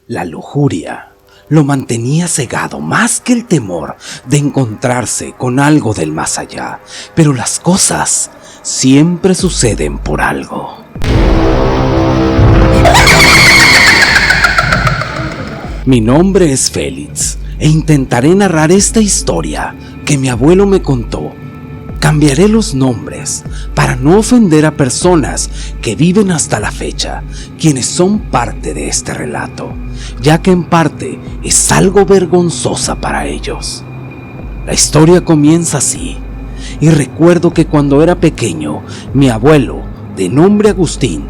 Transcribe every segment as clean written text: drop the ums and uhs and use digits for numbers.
La lujuria lo mantenía cegado más que el temor de encontrarse con algo del más allá, pero las cosas siempre suceden por algo. Mi nombre es Félix e intentaré narrar esta historia que mi abuelo me contó. Cambiaré los nombres para no ofender a personas que viven hasta la fecha, quienes son parte de este relato, ya que en parte es algo vergonzosa para ellos. La historia comienza así, y recuerdo que cuando era pequeño, mi abuelo, de nombre Agustín,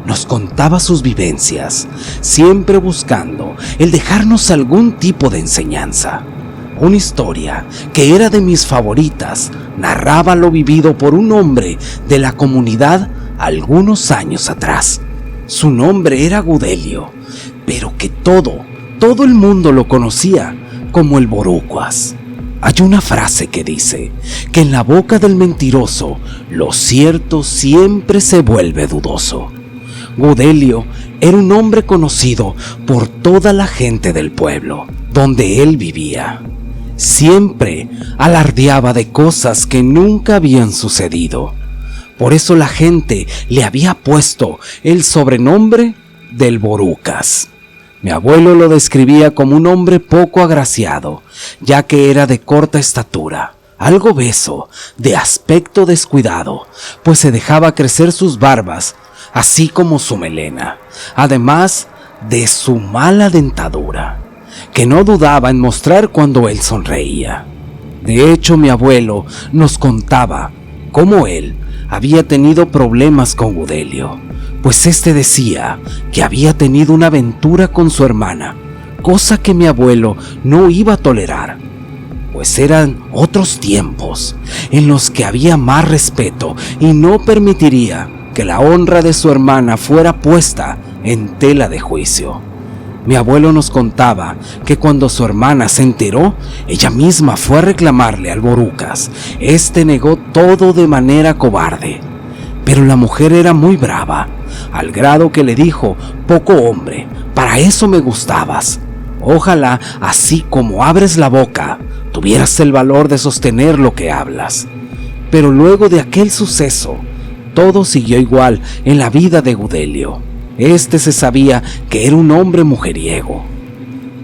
nos contaba sus vivencias, siempre buscando el dejarnos algún tipo de enseñanza. Una historia que era de mis favoritas narraba lo vivido por un hombre de la comunidad algunos años atrás. Su nombre era Gudelio, pero que todo el mundo lo conocía como el Borucuas. Hay una frase que dice que en la boca del mentiroso lo cierto siempre se vuelve dudoso. Gudelio era un hombre conocido por toda la gente del pueblo donde él vivía. Siempre alardeaba de cosas que nunca habían sucedido. Por eso la gente le había puesto el sobrenombre del Borucas. Mi abuelo lo describía como un hombre poco agraciado, ya que era de corta estatura, algo obeso, de aspecto descuidado, pues se dejaba crecer sus barbas, así como su melena, además de su mala dentadura, que no dudaba en mostrar cuando él sonreía. De hecho, mi abuelo nos contaba cómo él había tenido problemas con Gudelio, pues este decía que había tenido una aventura con su hermana, cosa que mi abuelo no iba a tolerar, pues eran otros tiempos en los que había más respeto y no permitiría que la honra de su hermana fuera puesta en tela de juicio. Mi abuelo nos contaba que cuando su hermana se enteró, ella misma fue a reclamarle al Borucas. Este negó todo de manera cobarde, pero la mujer era muy brava, al grado que le dijo: poco hombre, para eso me gustabas. Ojalá, así como abres la boca, tuvieras el valor de sostener lo que hablas. Pero luego de aquel suceso, todo siguió igual en la vida de Gudelio. Este se sabía que era un hombre mujeriego,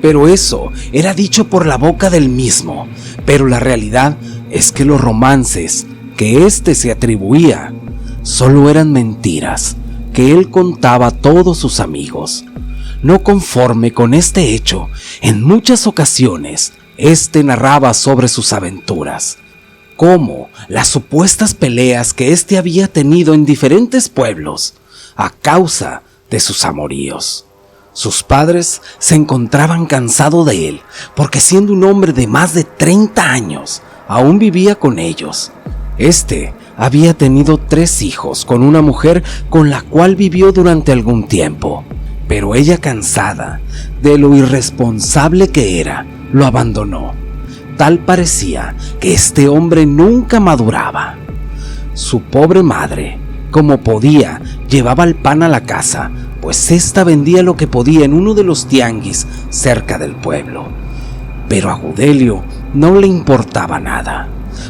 pero eso era dicho por la boca del mismo. Pero la realidad es que los romances que éste se atribuía solo eran mentiras que él contaba a todos sus amigos. No conforme con este hecho, en muchas ocasiones éste narraba sobre sus aventuras, como las supuestas peleas que éste había tenido en diferentes pueblos a causa de sus amoríos. Sus padres se encontraban cansados de él, porque siendo un hombre de más de 30 años, aún vivía con ellos. Este había tenido 3 hijos con una mujer con la cual vivió durante algún tiempo, pero ella, cansada de lo irresponsable que era, lo abandonó. Tal parecía que este hombre nunca maduraba. Su pobre madre, como podía, llevaba el pan a la casa, pues ésta vendía lo que podía en uno de los tianguis cerca del pueblo. Pero a Gudelio no le importaba nada,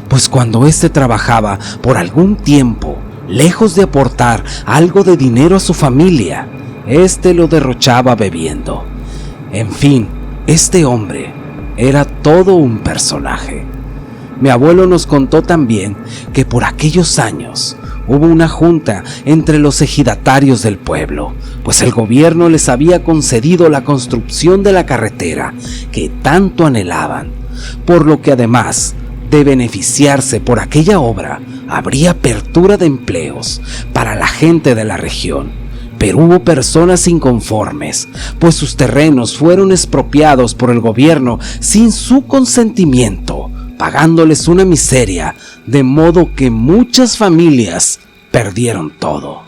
pues cuando éste trabajaba por algún tiempo, lejos de aportar algo de dinero a su familia, éste lo derrochaba bebiendo. En fin, este hombre era todo un personaje. Mi abuelo nos contó también que por aquellos años hubo una junta entre los ejidatarios del pueblo, pues el gobierno les había concedido la construcción de la carretera que tanto anhelaban, por lo que además de beneficiarse por aquella obra, habría apertura de empleos para la gente de la región. Pero hubo personas inconformes, pues sus terrenos fueron expropiados por el gobierno sin su consentimiento, pagándoles una miseria, de modo que muchas familias perdieron todo.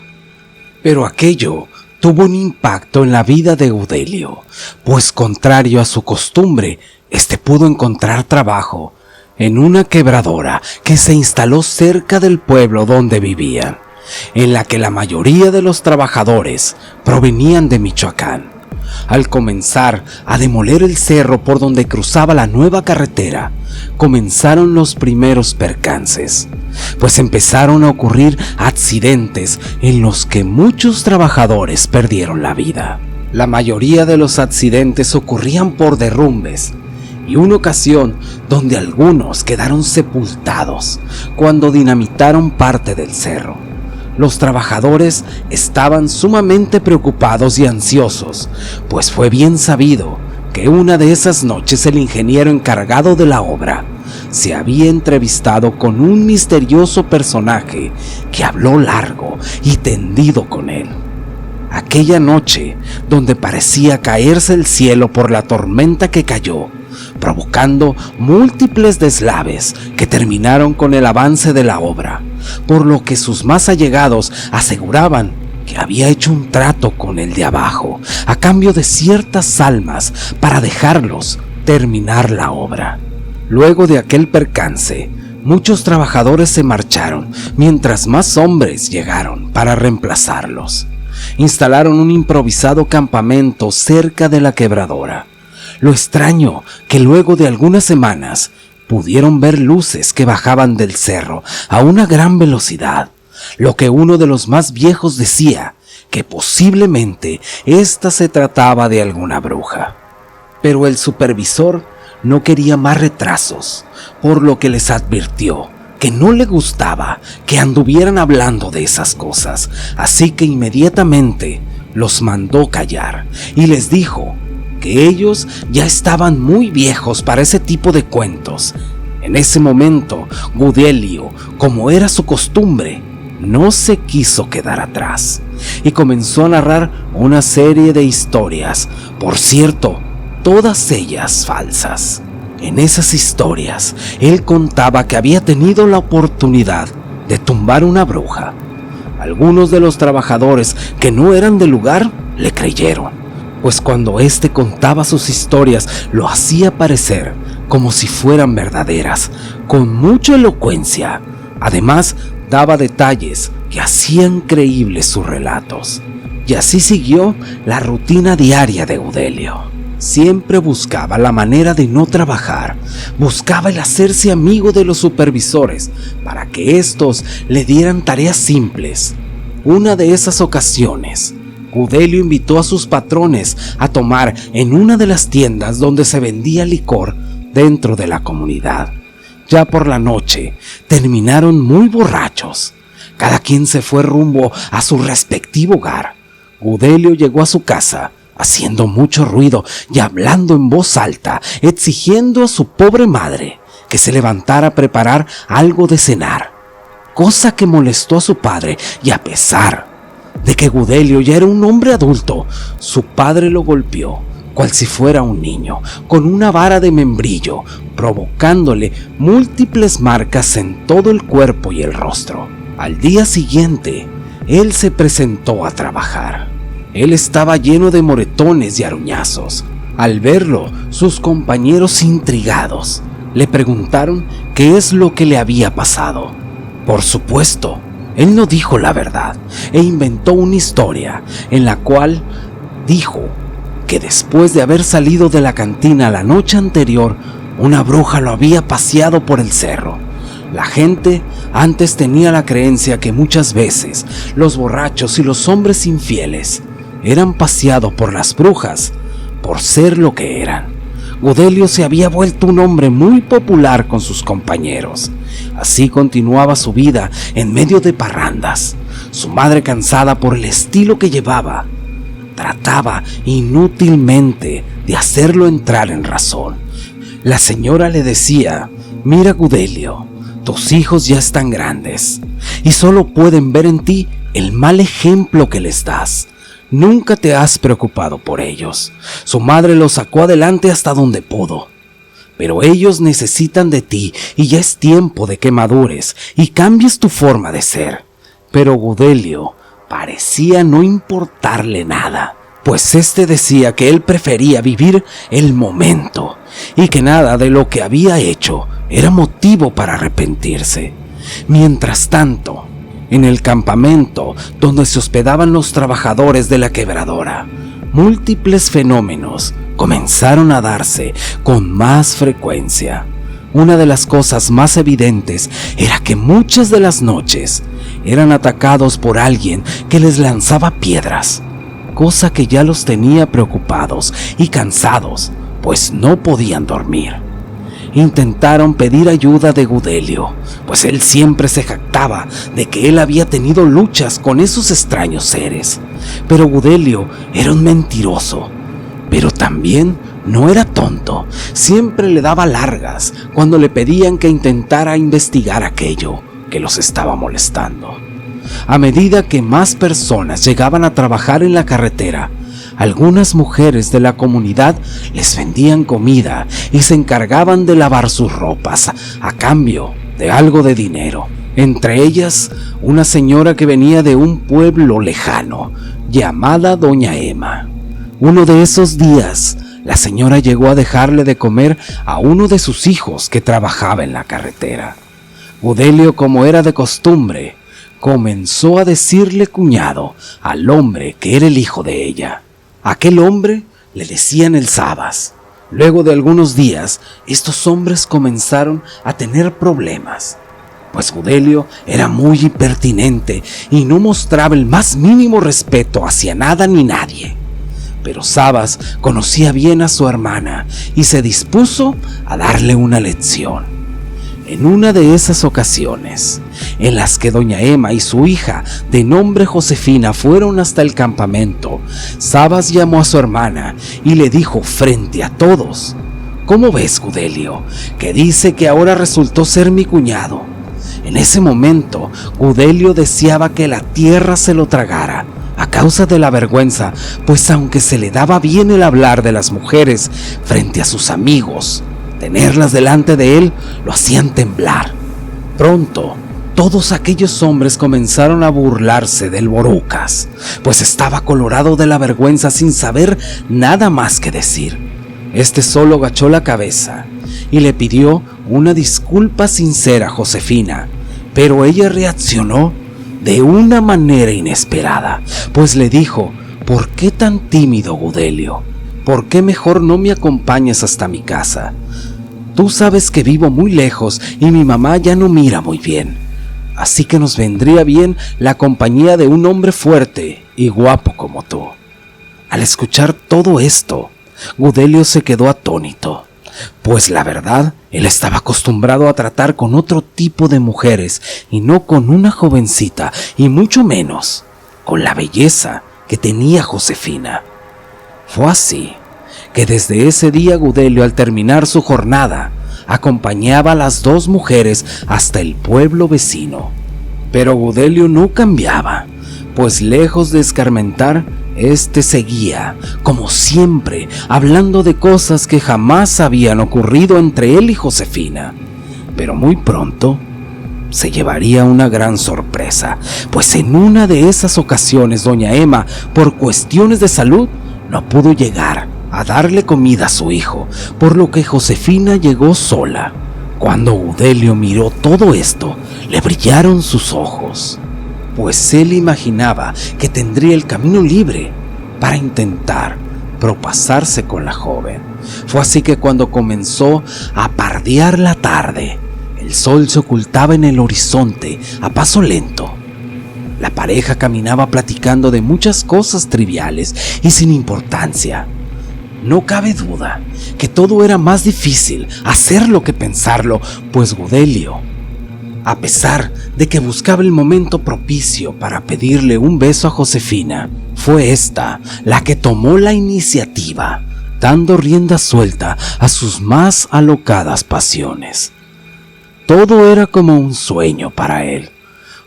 Pero aquello tuvo un impacto en la vida de Gudelio, pues contrario a su costumbre, este pudo encontrar trabajo en una quebradora que se instaló cerca del pueblo donde vivían, en la que la mayoría de los trabajadores provenían de Michoacán. Al comenzar a demoler el cerro por donde cruzaba la nueva carretera, comenzaron los primeros percances, pues empezaron a ocurrir accidentes en los que muchos trabajadores perdieron la vida. La mayoría de los accidentes ocurrían por derrumbes, y una ocasión donde algunos quedaron sepultados cuando dinamitaron parte del cerro. Los trabajadores estaban sumamente preocupados y ansiosos, pues fue bien sabido que una de esas noches el ingeniero encargado de la obra se había entrevistado con un misterioso personaje que habló largo y tendido con él. Aquella noche, donde parecía caerse el cielo por la tormenta que cayó, provocando múltiples deslaves que terminaron con el avance de la obra, por lo que sus más allegados aseguraban que había hecho un trato con el de abajo a cambio de ciertas almas para dejarlos terminar la obra. Luego de aquel percance, muchos trabajadores se marcharon, mientras más hombres llegaron para reemplazarlos. Instalaron un improvisado campamento cerca de la quebradora. Lo extraño que luego de algunas semanas pudieron ver luces que bajaban del cerro a una gran velocidad, lo que uno de los más viejos decía que posiblemente esta se trataba de alguna bruja. Pero el supervisor no quería más retrasos, por lo que les advirtió que no le gustaba que anduvieran hablando de esas cosas, así que inmediatamente los mandó callar y les dijo que ellos ya estaban muy viejos para ese tipo de cuentos. En ese momento, Gudelio, como era su costumbre, no se quiso quedar atrás y comenzó a narrar una serie de historias, por cierto, todas ellas falsas. En esas historias, él contaba que había tenido la oportunidad de tumbar una bruja. Algunos de los trabajadores que no eran del lugar le creyeron, pues cuando éste contaba sus historias lo hacía parecer como si fueran verdaderas, con mucha elocuencia. Además, daba detalles que hacían creíbles sus relatos. Y así siguió la rutina diaria de Gudelio. Siempre buscaba la manera de no trabajar, buscaba el hacerse amigo de los supervisores para que estos le dieran tareas simples. Una de esas ocasiones, Gudelio invitó a sus patrones a tomar en una de las tiendas donde se vendía licor dentro de la comunidad. Ya por la noche, terminaron muy borrachos. Cada quien se fue rumbo a su respectivo hogar. Gudelio llegó a su casa haciendo mucho ruido y hablando en voz alta, exigiendo a su pobre madre que se levantara a preparar algo de cenar, cosa que molestó a su padre, y a pesar de que Gudelio ya era un hombre adulto, su padre lo golpeó, cual si fuera un niño, con una vara de membrillo, provocándole múltiples marcas en todo el cuerpo y el rostro. Al día siguiente, él se presentó a trabajar. Él estaba lleno de moretones y aruñazos. Al verlo, sus compañeros intrigados le preguntaron qué es lo que le había pasado. Por supuesto, él no dijo la verdad e inventó una historia en la cual dijo que después de haber salido de la cantina la noche anterior, una bruja lo había paseado por el cerro. La gente antes tenía la creencia que muchas veces los borrachos y los hombres infieles eran paseados por las brujas por ser lo que eran. Gudelio se había vuelto un hombre muy popular con sus compañeros. Así continuaba su vida en medio de parrandas. Su madre, cansada por el estilo que llevaba, trataba inútilmente de hacerlo entrar en razón. La señora le decía: «Mira, Gudelio, tus hijos ya están grandes y solo pueden ver en ti el mal ejemplo que les das. Nunca te has preocupado por ellos». Su madre los sacó adelante hasta donde pudo. «Pero ellos necesitan de ti y ya es tiempo de que madures y cambies tu forma de ser». Pero Gudelio parecía no importarle nada, pues este decía que él prefería vivir el momento y que nada de lo que había hecho era motivo para arrepentirse. Mientras tanto, en el campamento donde se hospedaban los trabajadores de la quebradora, múltiples fenómenos comenzaron a darse con más frecuencia. Una de las cosas más evidentes era que muchas de las noches eran atacados por alguien que les lanzaba piedras, cosa que ya los tenía preocupados y cansados, pues no podían dormir. Intentaron pedir ayuda de Gudelio, pues él siempre se jactaba de que él había tenido luchas con esos extraños seres. Pero Gudelio era un mentiroso, pero también no era tonto. Siempre le daba largas cuando le pedían que intentara investigar aquello que los estaba molestando. A medida que más personas llegaban a trabajar en la carretera, algunas mujeres de la comunidad les vendían comida y se encargaban de lavar sus ropas a cambio de algo de dinero. Entre ellas, una señora que venía de un pueblo lejano, llamada Doña Emma. Uno de esos días, la señora llegó a dejarle de comer a uno de sus hijos que trabajaba en la carretera. Gudelio, como era de costumbre, comenzó a decirle cuñado al hombre que era el hijo de ella. Aquel hombre le decían el Sabas. Luego de algunos días, estos hombres comenzaron a tener problemas, pues Gudelio era muy impertinente y no mostraba el más mínimo respeto hacia nada ni nadie. Pero Sabas conocía bien a su hermana y se dispuso a darle una lección. En una de esas ocasiones, en las que Doña Emma y su hija, de nombre Josefina, fueron hasta el campamento, Sabas llamó a su hermana y le dijo frente a todos: ¿Cómo ves, Gudelio, que dice que ahora resultó ser mi cuñado? En ese momento, Gudelio deseaba que la tierra se lo tragara, a causa de la vergüenza, pues aunque se le daba bien el hablar de las mujeres frente a sus amigos, tenerlas delante de él lo hacían temblar. Pronto, todos aquellos hombres comenzaron a burlarse del Borucas, pues estaba colorado de la vergüenza sin saber nada más que decir. Este solo agachó la cabeza y le pidió una disculpa sincera a Josefina, pero ella reaccionó de una manera inesperada, pues le dijo: ¿Por qué tan tímido, Gudelio? ¿Por qué mejor no me acompañas hasta mi casa? Tú sabes que vivo muy lejos y mi mamá ya no mira muy bien, así que nos vendría bien la compañía de un hombre fuerte y guapo como tú. Al escuchar todo esto, Gudelio se quedó atónito, pues la verdad, él estaba acostumbrado a tratar con otro tipo de mujeres y no con una jovencita, y mucho menos con la belleza que tenía Josefina. Fue así que desde ese día Gudelio, al terminar su jornada, acompañaba a las dos mujeres hasta el pueblo vecino. Pero Gudelio no cambiaba, pues lejos de escarmentar, seguía, como siempre, hablando de cosas que jamás habían ocurrido entre él y Josefina. Pero muy pronto se llevaría una gran sorpresa, pues en una de esas ocasiones Doña Emma, por cuestiones de salud, no pudo llegar a darle comida a su hijo, por lo que Josefina llegó sola. Cuando Gudelio miró todo esto, le brillaron sus ojos, pues él imaginaba que tendría el camino libre para intentar propasarse con la joven. Fue así que cuando comenzó a pardear la tarde, el sol se ocultaba en el horizonte a paso lento. La pareja caminaba platicando de muchas cosas triviales y sin importancia. No cabe duda que todo era más difícil hacerlo que pensarlo, pues Gudelio, a pesar de que buscaba el momento propicio para pedirle un beso a Josefina, fue esta la que tomó la iniciativa, dando rienda suelta a sus más alocadas pasiones. Todo era como un sueño para él.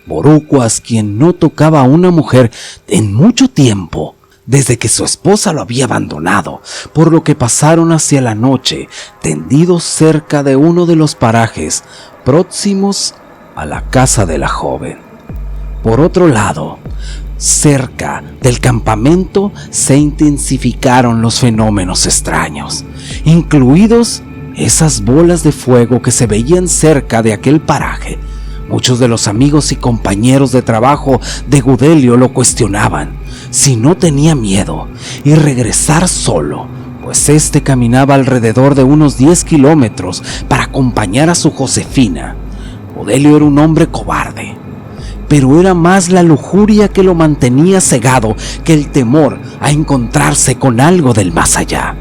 Borucas, quien no tocaba a una mujer en mucho tiempo, desde que su esposa lo había abandonado, por lo que pasaron hacia la noche tendidos cerca de uno de los parajes próximos a la casa de la joven. Por otro lado, cerca del campamento se intensificaron los fenómenos extraños, incluidos esas bolas de fuego que se veían cerca de aquel paraje. Muchos de los amigos y compañeros de trabajo de Gudelio lo cuestionaban, si no tenía miedo y regresar solo, pues caminaba alrededor de unos 10 kilómetros para acompañar a su Josefina. Gudelio era un hombre cobarde, pero era más la lujuria que lo mantenía cegado que el temor a encontrarse con algo del más allá.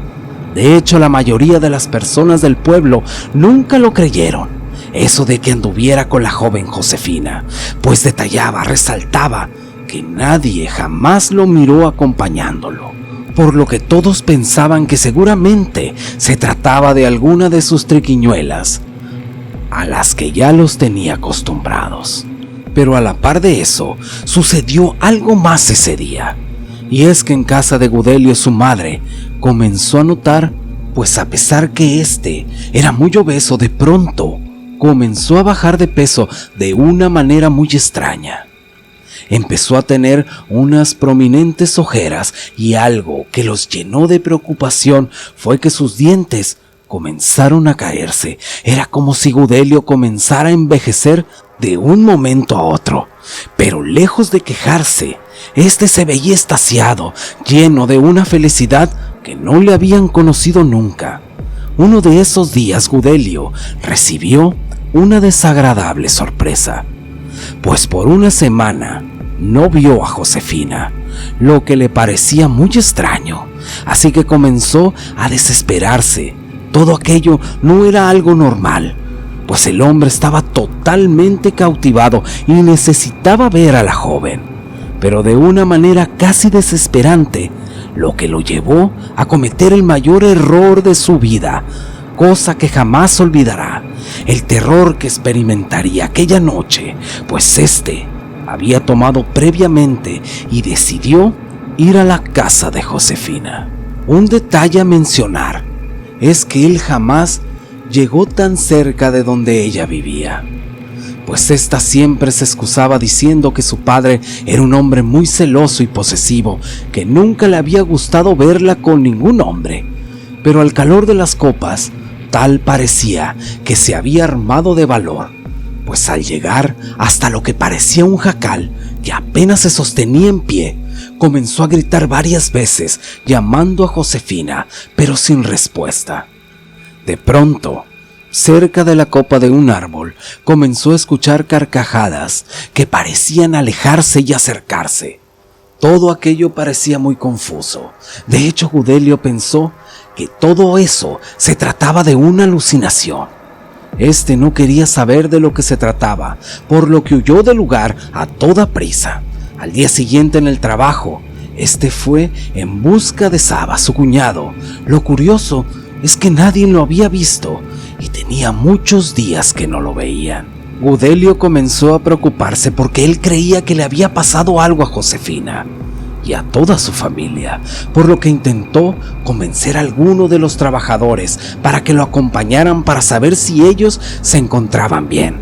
De hecho, la mayoría de las personas del pueblo nunca lo creyeron, eso de que anduviera con la joven Josefina, pues detallaba, resaltaba que nadie jamás lo miró acompañándolo, por lo que todos pensaban que seguramente se trataba de alguna de sus triquiñuelas, a las que ya los tenía acostumbrados. Pero a la par de eso, sucedió algo más ese día, y es que en casa de Gudelio su madre comenzó a notar, pues a pesar que era muy obeso, de pronto comenzó a bajar de peso de una manera muy extraña. Empezó a tener unas prominentes ojeras y algo que los llenó de preocupación fue que sus dientes comenzaron a caerse. Era como si Gudelio comenzara a envejecer de un momento a otro, pero lejos de quejarse, se veía extasiado, lleno de una felicidad que no le habían conocido nunca. Uno de esos días Gudelio recibió una desagradable sorpresa, pues por una semana no vio a Josefina, lo que le parecía muy extraño, así que comenzó a desesperarse. Todo aquello no era algo normal, pues el hombre estaba totalmente cautivado y necesitaba ver a la joven, pero de una manera casi desesperante, lo que lo llevó a cometer el mayor error de su vida, cosa que jamás olvidará, el terror que experimentaría aquella noche, pues había tomado previamente y decidió ir a la casa de Josefina. Un detalle a mencionar es que él jamás llegó tan cerca de donde ella vivía, pues siempre se excusaba diciendo que su padre era un hombre muy celoso y posesivo, que nunca le había gustado verla con ningún hombre. Pero al calor de las copas, tal parecía que se había armado de valor, pues al llegar hasta lo que parecía un jacal que apenas se sostenía en pie, comenzó a gritar varias veces llamando a Josefina, pero sin respuesta. De pronto, cerca de la copa de un árbol, comenzó a escuchar carcajadas que parecían alejarse y acercarse. Todo aquello parecía muy confuso. De hecho, Gudelio pensó que todo eso se trataba de una alucinación. No quería saber de lo que se trataba, por lo que huyó del lugar a toda prisa. Al día siguiente en el trabajo, fue en busca de Saba, su cuñado. Lo curioso es que nadie lo había visto y tenía muchos días que no lo veían. Gudelio comenzó a preocuparse porque él creía que le había pasado algo a Josefina y a toda su familia, por lo que intentó convencer a alguno de los trabajadores para que lo acompañaran para saber si ellos se encontraban bien,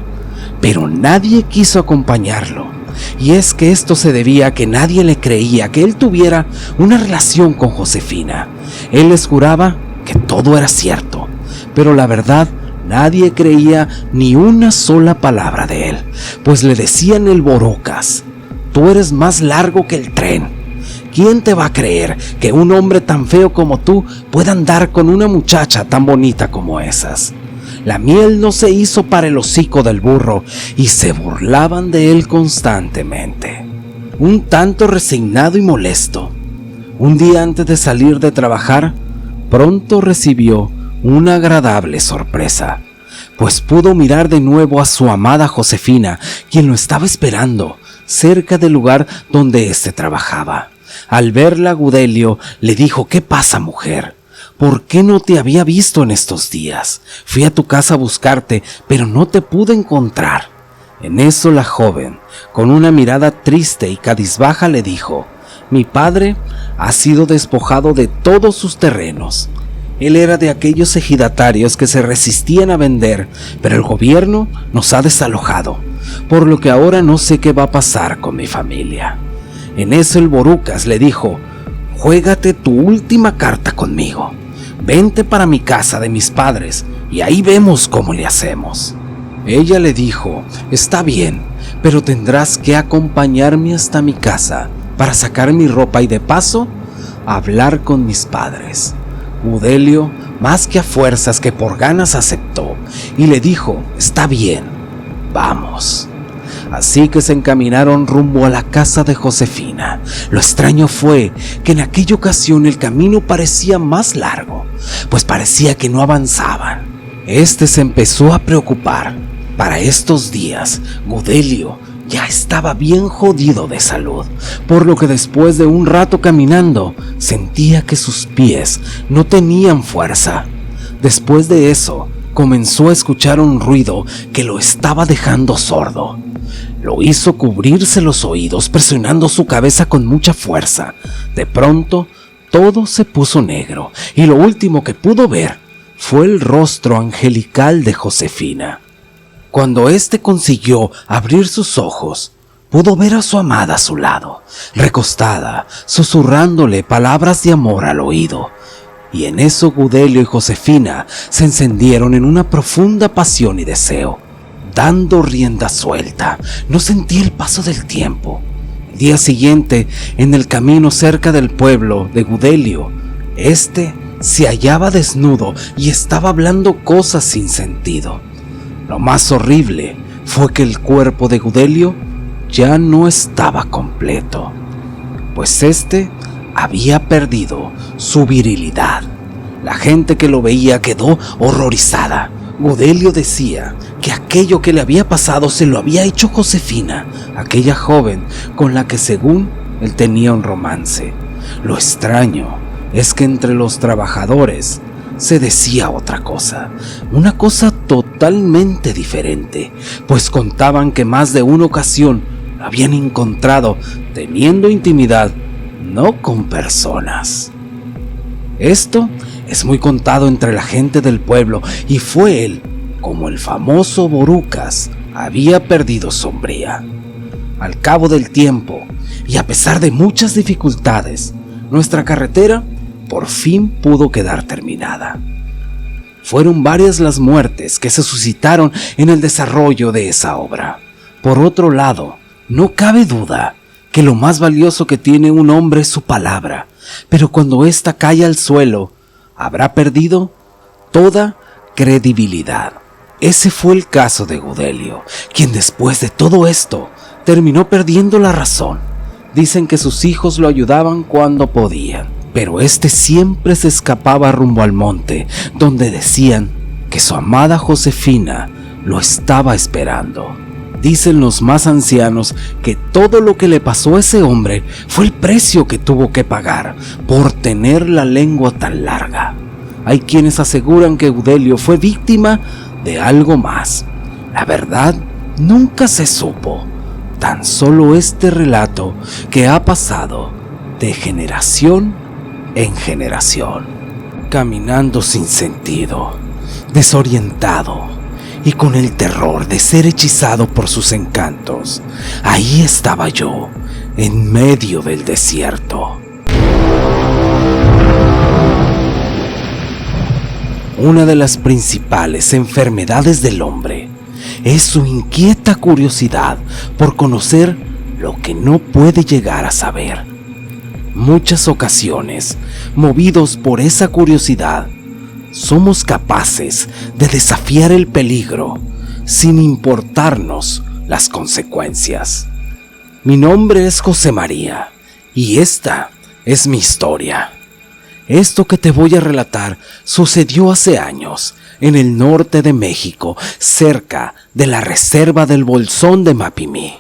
pero nadie quiso acompañarlo, y es que esto se debía a que nadie le creía que él tuviera una relación con Josefina. Él les juraba que todo era cierto, pero la verdad, nadie creía ni una sola palabra de él, pues le decían el Borocas: tú eres más largo que el tren. ¿Quién te va a creer que un hombre tan feo como tú pueda andar con una muchacha tan bonita como esas? La miel no se hizo para el hocico del burro, y se burlaban de él constantemente. Un tanto resignado y molesto, un día antes de salir de trabajar, pronto recibió una agradable sorpresa, pues pudo mirar de nuevo a su amada Josefina, quien lo estaba esperando cerca del lugar donde trabajaba. Al verla, Gudelio le dijo: ¿qué pasa, mujer? ¿Por qué no te había visto en estos días? Fui a tu casa a buscarte, pero no te pude encontrar. En eso la joven, con una mirada triste y cabizbaja, le dijo: mi padre ha sido despojado de todos sus terrenos. Él era de aquellos ejidatarios que se resistían a vender, pero el gobierno nos ha desalojado, por lo que ahora no sé qué va a pasar con mi familia. En eso el Borocas le dijo: juégate tu última carta conmigo. Vente para mi casa de mis padres y ahí vemos cómo le hacemos. Ella le dijo: está bien, pero tendrás que acompañarme hasta mi casa para sacar mi ropa y de paso hablar con mis padres. Gudelio, más que a fuerzas que por ganas, aceptó y le dijo: está bien, vamos. Así que se encaminaron rumbo a la casa de Josefina. Lo extraño fue que en aquella ocasión el camino parecía más largo, pues parecía que no avanzaban. Este se empezó a preocupar. Para estos días, Gudelio ya estaba bien jodido de salud, por lo que después de un rato caminando, sentía que sus pies no tenían fuerza. Después de eso, comenzó a escuchar un ruido que lo estaba dejando sordo. Lo hizo cubrirse los oídos, presionando su cabeza con mucha fuerza. De pronto, todo se puso negro, y lo último que pudo ver fue el rostro angelical de Josefina. Cuando éste consiguió abrir sus ojos, pudo ver a su amada a su lado, recostada, susurrándole palabras de amor al oído. Y en eso Gudelio y Josefina se encendieron en una profunda pasión y deseo. Dando rienda suelta, no sentía el paso del tiempo. El día siguiente, en el camino cerca del pueblo de Gudelio, este se hallaba desnudo y estaba hablando cosas sin sentido. Lo más horrible fue que el cuerpo de Gudelio ya no estaba completo, pues este había perdido su virilidad. La gente que lo veía quedó horrorizada. Gudelio decía que aquello que le había pasado se lo había hecho Josefina, aquella joven con la que según él tenía un romance. Lo extraño es que entre los trabajadores se decía otra cosa, una cosa totalmente diferente, pues contaban que más de una ocasión lo habían encontrado teniendo intimidad, no con personas. Esto es muy contado entre la gente del pueblo y fue él, como el famoso Borucas, había perdido su hombría. Al cabo del tiempo, y a pesar de muchas dificultades, nuestra carretera por fin pudo quedar terminada. Fueron varias las muertes que se suscitaron en el desarrollo de esa obra. Por otro lado, no cabe duda que lo más valioso que tiene un hombre es su palabra, pero cuando ésta cae al suelo, habrá perdido toda credibilidad. Ese fue el caso de Gudelio, quien después de todo esto terminó perdiendo la razón. Dicen que sus hijos lo ayudaban cuando podían, pero este siempre se escapaba rumbo al monte, donde decían que su amada Josefina lo estaba esperando. Dicen los más ancianos que todo lo que le pasó a ese hombre fue el precio que tuvo que pagar por tener la lengua tan larga. Hay quienes aseguran que Gudelio fue víctima de algo más. La verdad nunca se supo, tan solo este relato que ha pasado de generación en generación. Caminando sin sentido, desorientado y con el terror de ser hechizado por sus encantos, ahí estaba yo, en medio del desierto. Una de las principales enfermedades del hombre es su inquieta curiosidad por conocer lo que no puede llegar a saber. Muchas ocasiones, movidos por esa curiosidad, somos capaces de desafiar el peligro sin importarnos las consecuencias. Mi nombre es José María y esta es mi historia. Esto que te voy a relatar sucedió hace años en el norte de México, cerca de la reserva del Bolsón de Mapimí,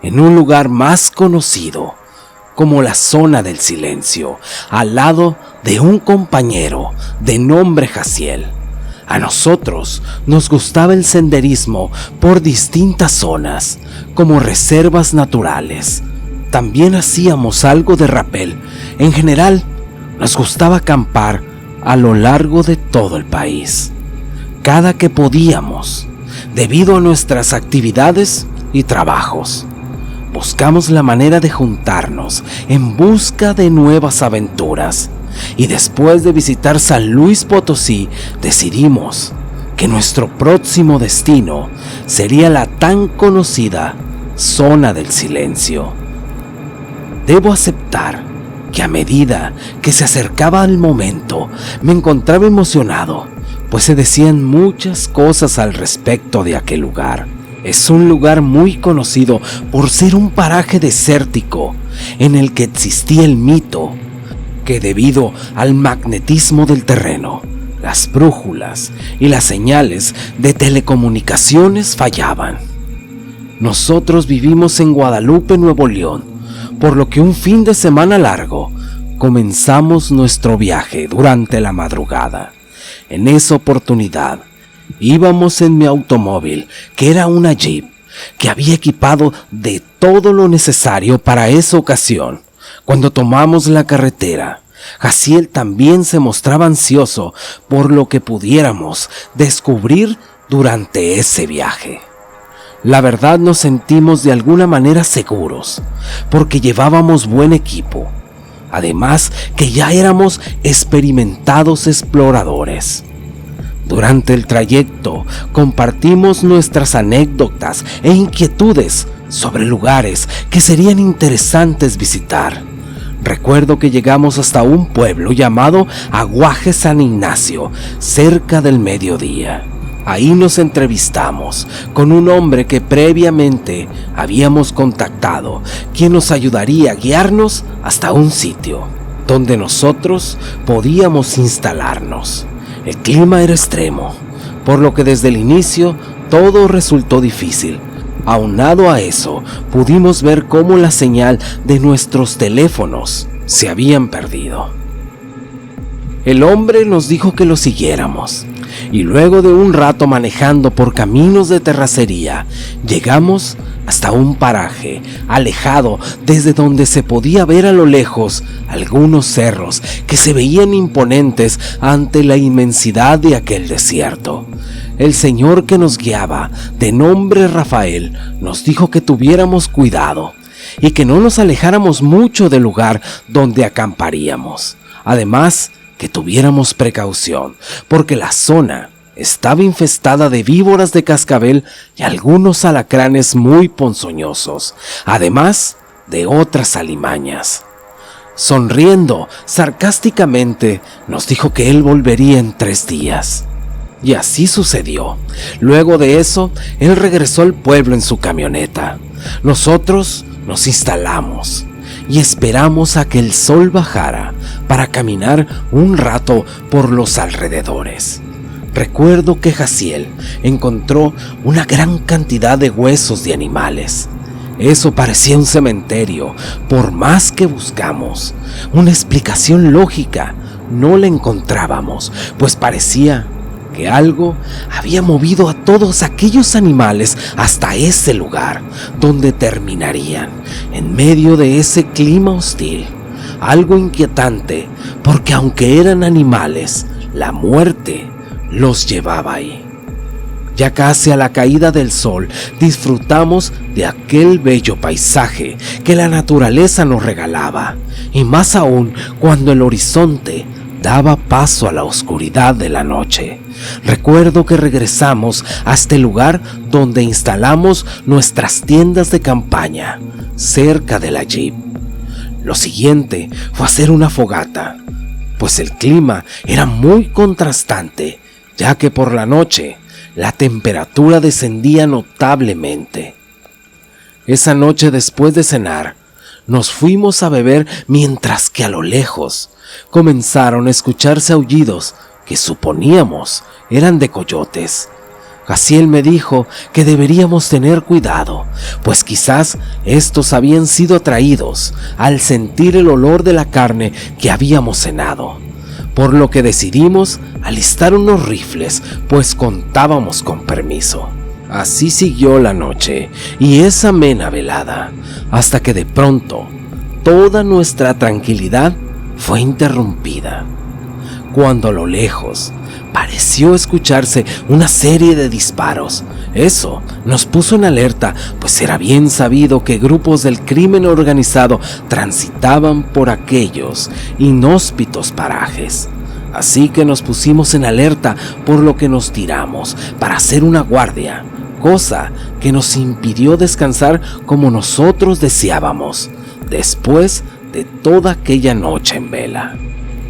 en un lugar más conocido como la Zona del Silencio, al lado de un compañero de nombre Jaciel. A nosotros nos gustaba el senderismo por distintas zonas, como reservas naturales. También hacíamos algo de rapel. En general, nos gustaba acampar a lo largo de todo el país, cada que podíamos, debido a nuestras actividades y trabajos. Buscamos la manera de juntarnos en busca de nuevas aventuras, y después de visitar San Luis Potosí, decidimos que nuestro próximo destino sería la tan conocida Zona del Silencio. Debo aceptar que a medida que se acercaba al momento, me encontraba emocionado, pues se decían muchas cosas al respecto de aquel lugar. Es un lugar muy conocido por ser un paraje desértico en el que existía el mito que debido al magnetismo del terreno, las brújulas y las señales de telecomunicaciones fallaban. Nosotros vivimos en Guadalupe, Nuevo León, por lo que un fin de semana largo comenzamos nuestro viaje durante la madrugada. En esa oportunidad íbamos en mi automóvil, que era una Jeep, que había equipado de todo lo necesario para esa ocasión. Cuando tomamos la carretera, Jaciel también se mostraba ansioso por lo que pudiéramos descubrir durante ese viaje. La verdad, nos sentimos de alguna manera seguros, porque llevábamos buen equipo. Además, que ya éramos experimentados exploradores. Durante el trayecto compartimos nuestras anécdotas e inquietudes sobre lugares que serían interesantes visitar. Recuerdo que llegamos hasta un pueblo llamado Aguaje San Ignacio, cerca del mediodía. Ahí nos entrevistamos con un hombre que previamente habíamos contactado, quien nos ayudaría a guiarnos hasta un sitio donde nosotros podíamos instalarnos. El clima era extremo, por lo que desde el inicio todo resultó difícil. Aunado a eso, pudimos ver cómo la señal de nuestros teléfonos se habían perdido. El hombre nos dijo que lo siguiéramos, y luego de un rato manejando por caminos de terracería, llegamos hasta un paraje alejado desde donde se podía ver a lo lejos algunos cerros que se veían imponentes ante la inmensidad de aquel desierto. El señor que nos guiaba, de nombre Rafael, nos dijo que tuviéramos cuidado y que no nos alejáramos mucho del lugar donde acamparíamos. Además, que tuviéramos precaución, porque la zona estaba infestada de víboras de cascabel y algunos alacranes muy ponzoñosos, además de otras alimañas. Sonriendo sarcásticamente, nos dijo que él volvería en 3 días. Y así sucedió. Luego de eso, él regresó al pueblo en su camioneta. Nosotros nos instalamos y esperamos a que el sol bajara para caminar un rato por los alrededores. Recuerdo que Jaciel encontró una gran cantidad de huesos de animales. Eso parecía un cementerio. Por más que buscamos una explicación lógica, no la encontrábamos, pues parecía que algo había movido a todos aquellos animales hasta ese lugar, donde terminarían en medio de ese clima hostil. Algo inquietante, porque aunque eran animales, la muerte los llevaba ahí. Ya casi a la caída del sol, disfrutamos de aquel bello paisaje que la naturaleza nos regalaba, y más aún cuando el horizonte daba paso a la oscuridad de la noche. Recuerdo que regresamos a este lugar donde instalamos nuestras tiendas de campaña, cerca de la Jeep. Lo siguiente fue hacer una fogata, pues el clima era muy contrastante, ya que por la noche la temperatura descendía notablemente. Esa noche, después de cenar, nos fuimos a beber, mientras que a lo lejos comenzaron a escucharse aullidos que suponíamos eran de coyotes. Jaciel me dijo que deberíamos tener cuidado, pues quizás estos habían sido atraídos al sentir el olor de la carne que habíamos cenado, por lo que decidimos alistar unos rifles, pues contábamos con permiso. Así siguió la noche y esa amena velada, hasta que de pronto toda nuestra tranquilidad fue interrumpida, cuando a lo lejos pareció escucharse una serie de disparos. Eso nos puso en alerta, pues era bien sabido que grupos del crimen organizado transitaban por aquellos inhóspitos parajes. Así que nos pusimos en alerta, por lo que nos tiramos para hacer una guardia, cosa que nos impidió descansar como nosotros deseábamos. después de toda aquella noche en vela.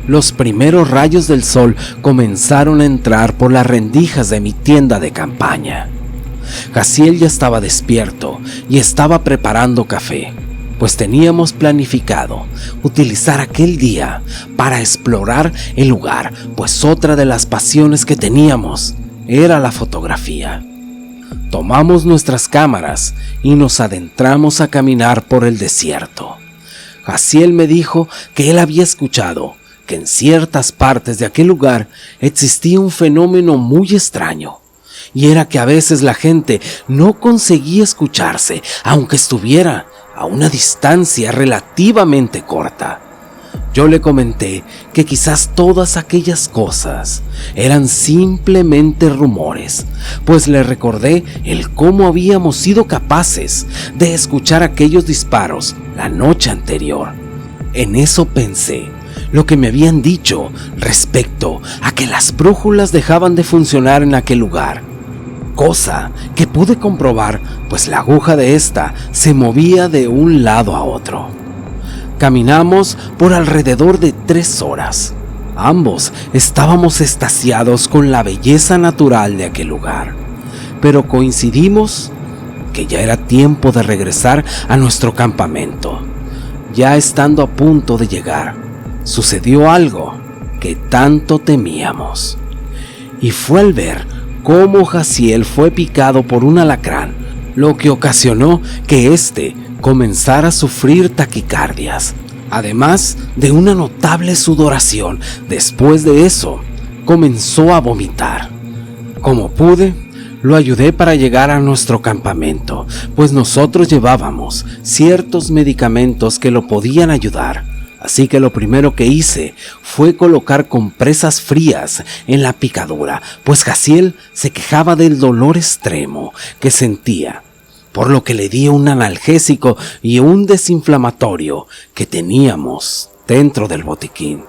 Los primeros rayos del sol comenzaron a entrar por las rendijas de mi tienda de campaña. Jaciel ya estaba despierto y estaba preparando café, pues teníamos planificado utilizar aquel día para explorar el lugar, pues otra de las pasiones que teníamos era la fotografía. Tomamos nuestras cámaras y nos adentramos a caminar por el desierto. Jaciel me dijo que él había escuchado que en ciertas partes de aquel lugar existía un fenómeno muy extraño, y era que a veces la gente no conseguía escucharse, aunque estuviera a una distancia relativamente corta. Yo le comenté que quizás todas aquellas cosas eran simplemente rumores, pues le recordé el cómo habíamos sido capaces de escuchar aquellos disparos la noche anterior. En eso pensé lo que me habían dicho respecto a que las brújulas dejaban de funcionar en aquel lugar, cosa que pude comprobar, pues la aguja de esta se movía de un lado a otro. Caminamos por alrededor de 3 horas. Ambos estábamos extasiados con la belleza natural de aquel lugar, pero coincidimos que ya era tiempo de regresar a nuestro campamento. Ya estando a punto de llegar, sucedió algo que tanto temíamos, y fue al ver cómo Jaciel fue picado por un alacrán, lo que ocasionó que éste comenzara a sufrir taquicardias, además de una notable sudoración. Después de eso, comenzó a vomitar. Como pude, lo ayudé para llegar a nuestro campamento, pues nosotros llevábamos ciertos medicamentos que lo podían ayudar. Así que lo primero que hice fue colocar compresas frías en la picadura, pues Jaciel se quejaba del dolor extremo que sentía, por lo que le di un analgésico y un desinflamatorio que teníamos dentro del botiquín.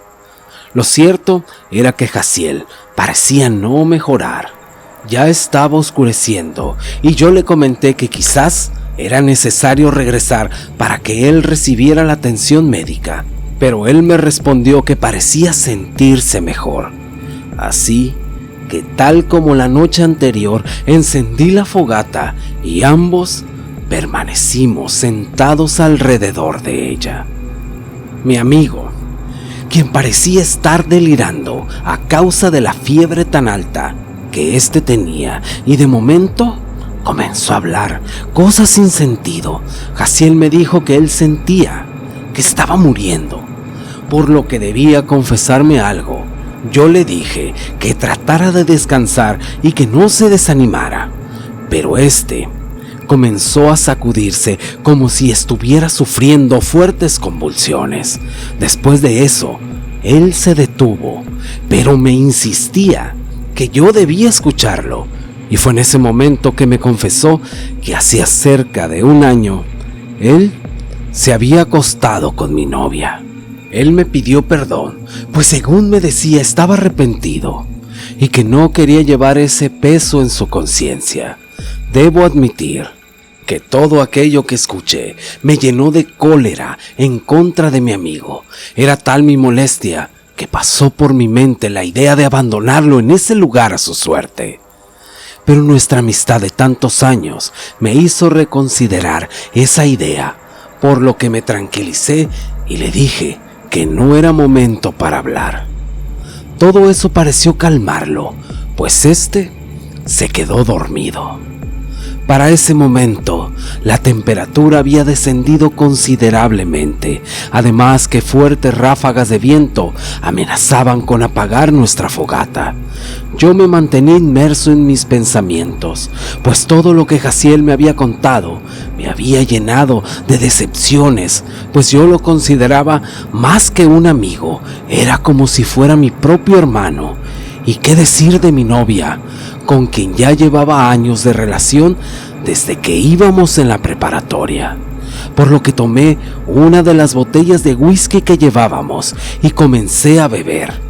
Lo cierto era que Jaciel parecía no mejorar. Ya estaba oscureciendo y yo le comenté que quizás era necesario regresar para que él recibiera la atención médica, pero él me respondió que parecía sentirse mejor. Así que, tal como la noche anterior, encendí la fogata y ambos permanecimos sentados alrededor de ella. Mi amigo, quien parecía estar delirando a causa de la fiebre tan alta que éste tenía, y de momento comenzó a hablar cosas sin sentido. Jaciel me dijo que él sentía que estaba muriendo, por lo que debía confesarme algo. Yo le dije que tratara de descansar y que no se desanimara, pero este comenzó a sacudirse como si estuviera sufriendo fuertes convulsiones. Después de eso, él se detuvo, pero me insistía que yo debía escucharlo, y fue en ese momento que me confesó que hacía cerca de 1 año él se había acostado con mi novia. Él me pidió perdón, pues según me decía estaba arrepentido y que no quería llevar ese peso en su conciencia. Debo admitir que todo aquello que escuché me llenó de cólera en contra de mi amigo. Era tal mi molestia que pasó por mi mente la idea de abandonarlo en ese lugar a su suerte. Pero nuestra amistad de tantos años me hizo reconsiderar esa idea, por lo que me tranquilicé y le dije que no era momento para hablar. Todo eso pareció calmarlo, pues este se quedó dormido. Para ese momento, la temperatura había descendido considerablemente, además que fuertes ráfagas de viento amenazaban con apagar nuestra fogata. Yo me mantenía inmerso en mis pensamientos, pues todo lo que Jaciel me había contado me había llenado de decepciones, pues yo lo consideraba más que un amigo, era como si fuera mi propio hermano. ¿Y qué decir de mi novia, con quien ya llevaba años de relación desde que íbamos en la preparatoria? Por lo que tomé una de las botellas de whisky que llevábamos y comencé a beber.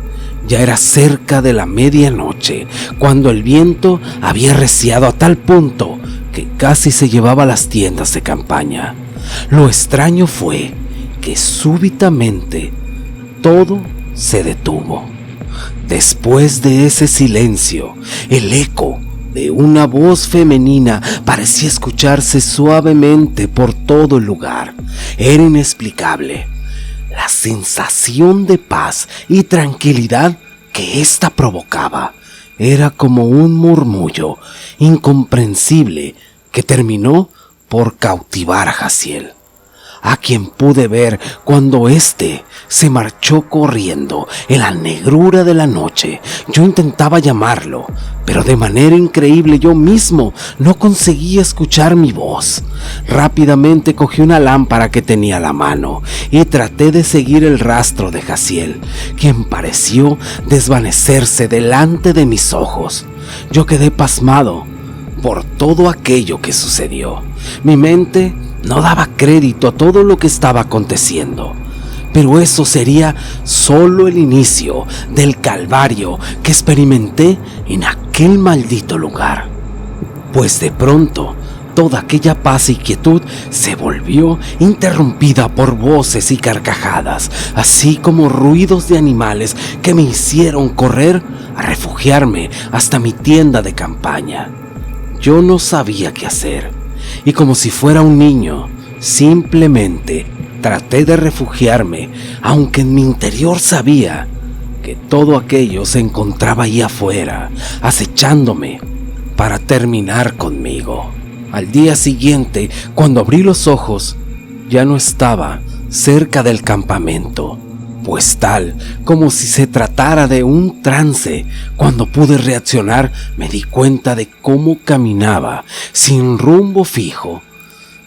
Ya era cerca de la medianoche, cuando el viento había arreciado a tal punto que casi se llevaba las tiendas de campaña. Lo extraño fue que súbitamente todo se detuvo. Después de ese silencio, el eco de una voz femenina parecía escucharse suavemente por todo el lugar. Era inexplicable la sensación de paz y tranquilidad que ésta provocaba. Era como un murmullo incomprensible que terminó por cautivar a Jaciel, a quien pude ver cuando éste se marchó corriendo en la negrura de la noche. Yo intentaba llamarlo, pero de manera increíble yo mismo no conseguía escuchar mi voz. Rápidamente cogí una lámpara que tenía a la mano y traté de seguir el rastro de Jaciel, quien pareció desvanecerse delante de mis ojos. Yo quedé pasmado por todo aquello que sucedió. Mi mente no daba crédito a todo lo que estaba aconteciendo, pero eso sería solo el inicio del calvario que experimenté en aquel maldito lugar. Pues de pronto, toda aquella paz y quietud se volvió interrumpida por voces y carcajadas, así como ruidos de animales que me hicieron correr a refugiarme hasta mi tienda de campaña. Yo no sabía qué hacer, y como si fuera un niño, simplemente traté de refugiarme, aunque en mi interior sabía que todo aquello se encontraba ahí afuera, acechándome para terminar conmigo. Al día siguiente, cuando abrí los ojos, ya no estaba cerca del campamento, pues tal como si se tratara de un trance. Cuando pude reaccionar, me di cuenta de cómo caminaba sin rumbo fijo.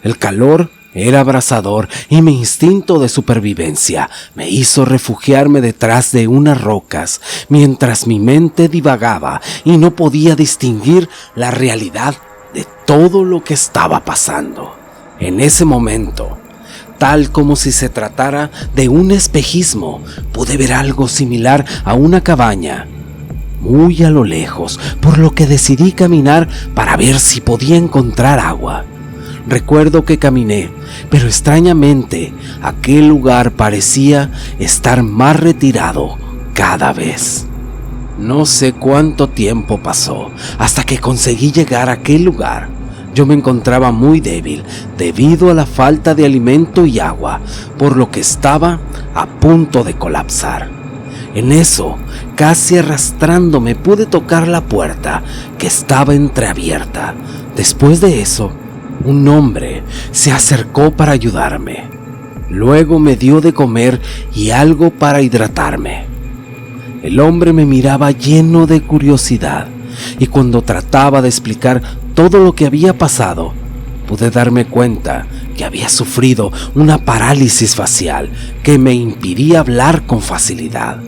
El calor era abrasador y mi instinto de supervivencia me hizo refugiarme detrás de unas rocas mientras mi mente divagaba y no podía distinguir la realidad de todo lo que estaba pasando. En ese momento, tal como si se tratara de un espejismo, pude ver algo similar a una cabaña muy a lo lejos, por lo que decidí caminar para ver si podía encontrar agua. Recuerdo que caminé, pero extrañamente aquel lugar parecía estar más retirado cada vez. No sé cuánto tiempo pasó hasta que conseguí llegar a aquel lugar. Yo me encontraba muy débil debido a la falta de alimento y agua, por lo que estaba a punto de colapsar. En eso, casi arrastrándome, pude tocar la puerta que estaba entreabierta. Después de eso, un hombre se acercó para ayudarme. Luego me dio de comer y algo para hidratarme. El hombre me miraba lleno de curiosidad, y cuando trataba de explicar todo lo que había pasado, pude darme cuenta que había sufrido una parálisis facial que me impedía hablar con facilidad.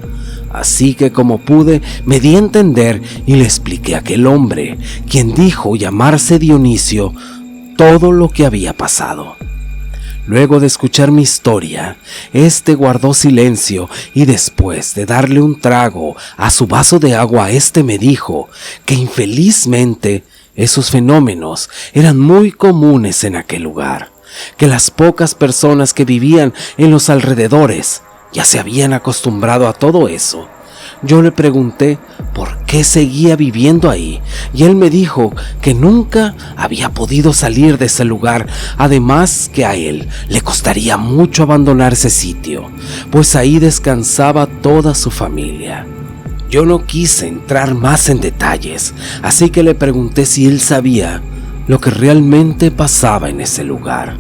Así que como pude, me di a entender y le expliqué a aquel hombre, quien dijo llamarse Dionisio, todo lo que había pasado. Luego de escuchar mi historia, este guardó silencio y después de darle un trago a su vaso de agua, me dijo que infelizmente esos fenómenos eran muy comunes en aquel lugar, que las pocas personas que vivían en los alrededores ya se habían acostumbrado a todo eso. Yo le pregunté por qué seguía viviendo ahí y él me dijo que nunca había podido salir de ese lugar, además que a él le costaría mucho abandonar ese sitio, pues ahí descansaba toda su familia. Yo no quise entrar más en detalles, así que le pregunté si él sabía lo que realmente pasaba en ese lugar.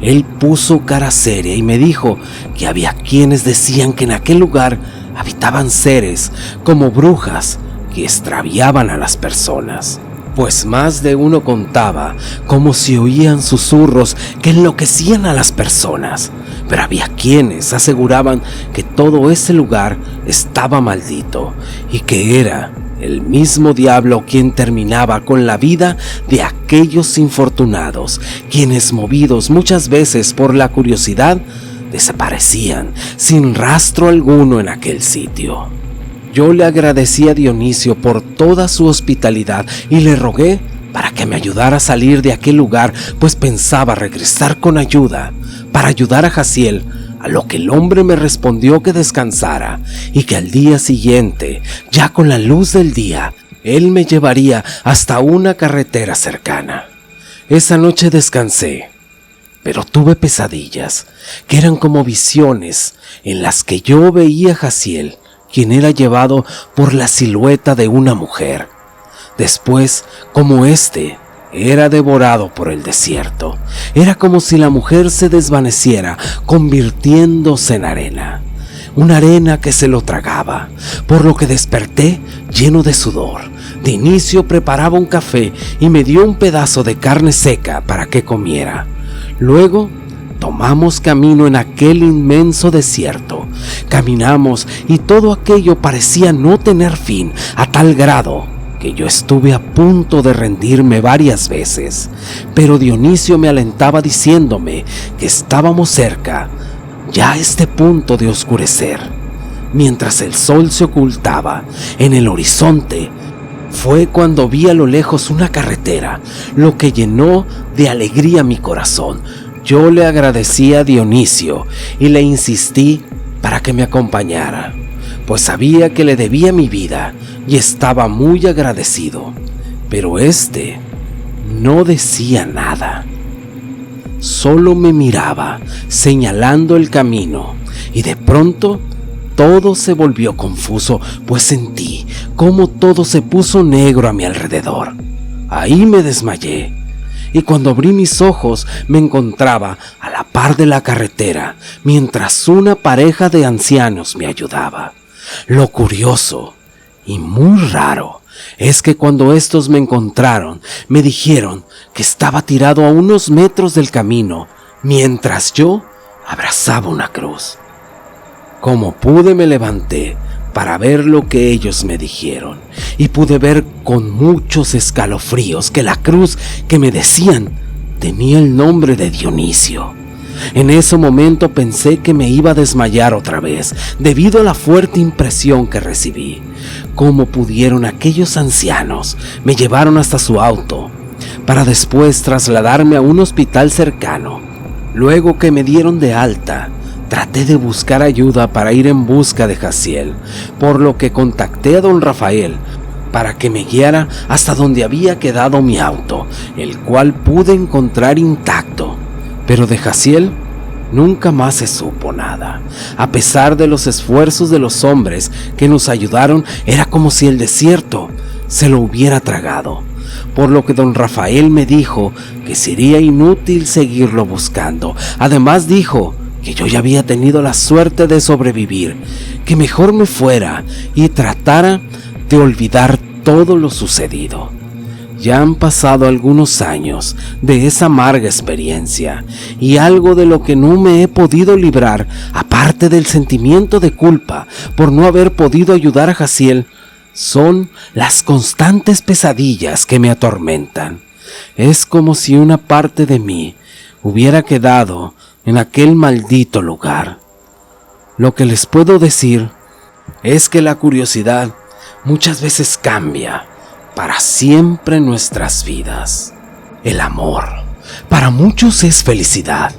Él puso cara seria y me dijo que había quienes decían que en aquel lugar habitaban seres como brujas que extraviaban a las personas, pues más de uno contaba como si oían susurros que enloquecían a las personas, pero había quienes aseguraban que todo ese lugar estaba maldito y que era el mismo diablo quien terminaba con la vida de aquellos infortunados, quienes, movidos muchas veces por la curiosidad, desaparecían sin rastro alguno en aquel sitio. Yo le agradecí a Dionisio por toda su hospitalidad y le rogué para que me ayudara a salir de aquel lugar, pues pensaba regresar con ayuda para ayudar a Jaciel a lo que el hombre me respondió que descansara y que al día siguiente, ya con la luz del día, él me llevaría hasta una carretera cercana. Esa noche descansé, pero tuve pesadillas que eran como visiones en las que yo veía a Jaciel, quien era llevado por la silueta de una mujer. Después, como era devorado por el desierto. Era como si la mujer se desvaneciera, convirtiéndose en arena. Una arena que se lo tragaba, por lo que desperté lleno de sudor. De inicio preparaba un café y me dio un pedazo de carne seca para que comiera. Luego tomamos camino en aquel inmenso desierto. Caminamos y todo aquello parecía no tener fin, a tal grado que yo estuve a punto de rendirme varias veces, pero Dionisio me alentaba diciéndome que estábamos cerca, ya a este punto de oscurecer. Mientras el sol se ocultaba en el horizonte, fue cuando vi a lo lejos una carretera, lo que llenó de alegría mi corazón. Yo le agradecí a Dionisio y le insistí para que me acompañara, pues sabía que le debía mi vida y estaba muy agradecido, pero no decía nada. Solo me miraba, señalando el camino, y de pronto todo se volvió confuso, pues sentí cómo todo se puso negro a mi alrededor. Ahí me desmayé, y cuando abrí mis ojos me encontraba a la par de la carretera, mientras una pareja de ancianos me ayudaba. Lo curioso y muy raro es que cuando estos me encontraron, me dijeron que estaba tirado a unos metros del camino, mientras yo abrazaba una cruz. Como pude, me levanté para ver lo que ellos me dijeron, y pude ver con muchos escalofríos que la cruz que me decían tenía el nombre de Dionisio. En ese momento pensé que me iba a desmayar otra vez, debido a la fuerte impresión que recibí. ¿Cómo pudieron aquellos ancianos? Me llevaron hasta su auto, para después trasladarme a un hospital cercano. Luego que me dieron de alta, traté de buscar ayuda para ir en busca de Jaciel, por lo que contacté a don Rafael para que me guiara hasta donde había quedado mi auto, el cual pude encontrar intacto. Pero de Jaciel nunca más se supo nada. A pesar de los esfuerzos de los hombres que nos ayudaron, era como si el desierto se lo hubiera tragado, por lo que don Rafael me dijo que sería inútil seguirlo buscando. Además dijo que yo ya había tenido la suerte de sobrevivir, que mejor me fuera y tratara de olvidar todo lo sucedido. Ya han pasado algunos años de esa amarga experiencia, y algo de lo que no me he podido librar, aparte del sentimiento de culpa por no haber podido ayudar a Jaciel, son las constantes pesadillas que me atormentan. Es como si una parte de mí hubiera quedado en aquel maldito lugar. Lo que les puedo decir es que la curiosidad muchas veces cambia para siempre nuestras vidas. El amor para muchos es felicidad,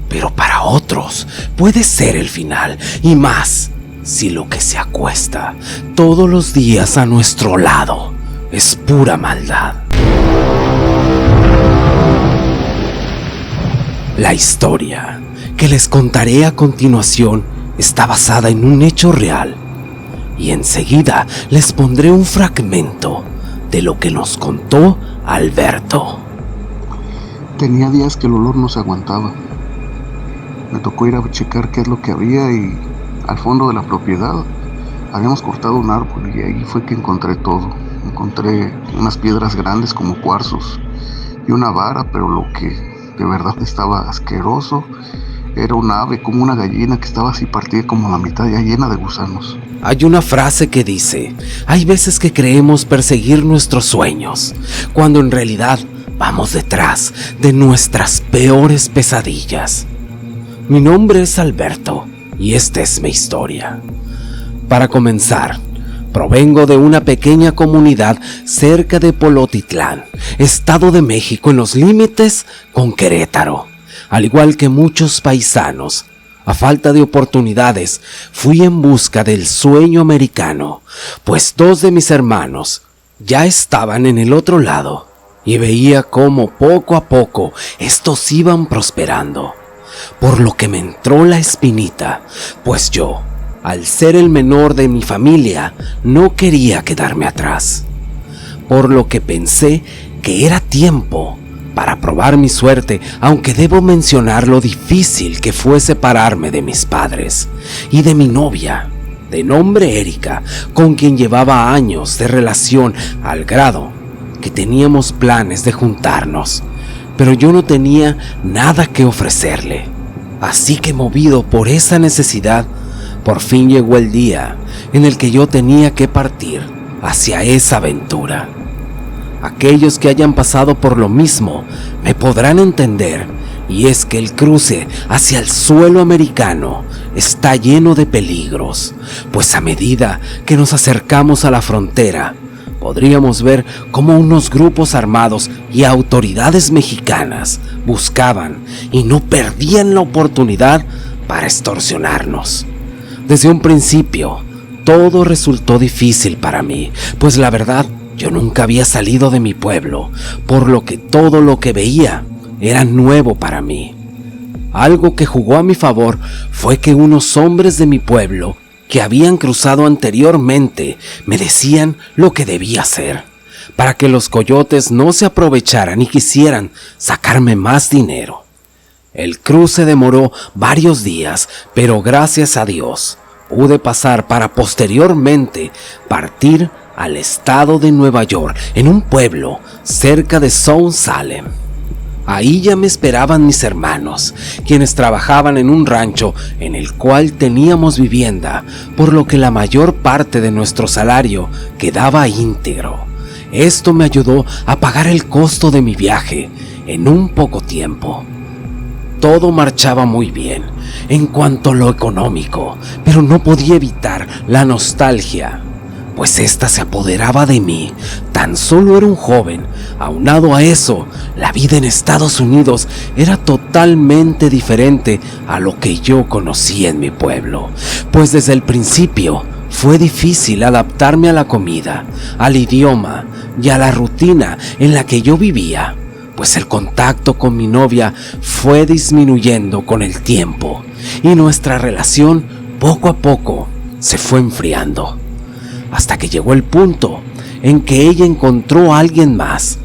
pero para otros puede ser el final, y más si lo que se acuesta todos los días a nuestro lado es pura maldad. La historia que les contaré a continuación está basada en un hecho real, y enseguida les pondré un fragmento de lo que nos contó Alberto. Tenía días que el olor no se aguantaba. Me tocó ir a checar qué es lo que había, y al fondo de la propiedad habíamos cortado un árbol, y ahí fue que encontré todo. Encontré unas piedras grandes como cuarzos y una vara, pero lo que de verdad estaba asqueroso era un ave, como una gallina, que estaba así partida como a la mitad, ya llena de gusanos. Hay una frase que dice: hay veces que creemos perseguir nuestros sueños, cuando en realidad vamos detrás de nuestras peores pesadillas. Mi nombre es Alberto y esta es mi historia. Para comenzar, provengo de una pequeña comunidad cerca de Polotitlán, Estado de México, en los límites con Querétaro. Al igual que muchos paisanos, A falta de oportunidades, fui en busca del sueño americano, pues 2 de mis hermanos ya estaban en el otro lado y veía cómo poco a poco estos iban prosperando, por lo que me entró la espinita, pues yo, al ser el menor de mi familia, no quería quedarme atrás, por lo que pensé que era tiempo para probar mi suerte, aunque debo mencionar lo difícil que fue separarme de mis padres y de mi novia, de nombre Erika, con quien llevaba años de relación al grado que teníamos planes de juntarnos, pero yo no tenía nada que ofrecerle. Así que movido por esa necesidad, por fin llegó el día en el que yo tenía que partir hacia esa aventura. Aquellos que hayan pasado por lo mismo me podrán entender, y es que el cruce hacia el suelo americano está lleno de peligros, pues a medida que nos acercamos a la frontera, podríamos ver cómo unos grupos armados y autoridades mexicanas buscaban y no perdían la oportunidad para extorsionarnos. Desde un principio, todo resultó difícil para mí, pues la verdad, yo nunca había salido de mi pueblo, por lo que todo lo que veía era nuevo para mí. Algo que jugó a mi favor fue que unos hombres de mi pueblo que habían cruzado anteriormente me decían lo que debía hacer, para que los coyotes no se aprovecharan y quisieran sacarme más dinero. El cruce demoró varios días, pero gracias a Dios pude pasar para posteriormente partir al estado de Nueva York, en un pueblo cerca de South Salem. Ahí ya me esperaban mis hermanos, quienes trabajaban en un rancho en el cual teníamos vivienda, por lo que la mayor parte de nuestro salario quedaba íntegro. Esto me ayudó a pagar el costo de mi viaje en un poco tiempo. Todo marchaba muy bien en cuanto a lo económico, pero no podía evitar la nostalgia, pues esta se apoderaba de mí. Tan solo era un joven. Aunado a eso, la vida en Estados Unidos era totalmente diferente a lo que yo conocía en mi pueblo, pues desde el principio fue difícil adaptarme a la comida, al idioma y a la rutina en la que yo vivía, pues el contacto con mi novia fue disminuyendo con el tiempo y nuestra relación poco a poco se fue enfriando, hasta que llegó el punto en que ella encontró a alguien más,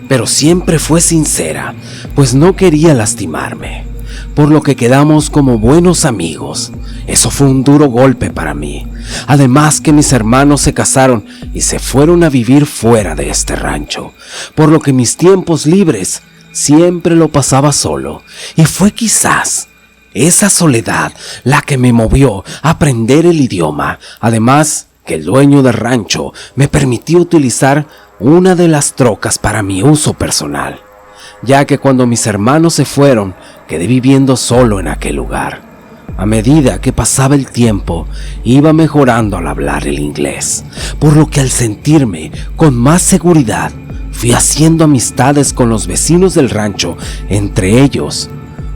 pero siempre fue sincera, pues no quería lastimarme, por lo que quedamos como buenos amigos. Eso fue un duro golpe para mí, además que mis hermanos se casaron y se fueron a vivir fuera de este rancho, por lo que mis tiempos libres siempre lo pasaba solo, y fue quizás esa soledad la que me movió a aprender el idioma, además que el dueño del rancho me permitió utilizar una de las trocas para mi uso personal, ya que cuando mis hermanos se fueron, quedé viviendo solo en aquel lugar. A medida que pasaba el tiempo, iba mejorando al hablar el inglés, por lo que al sentirme con más seguridad, fui haciendo amistades con los vecinos del rancho, entre ellos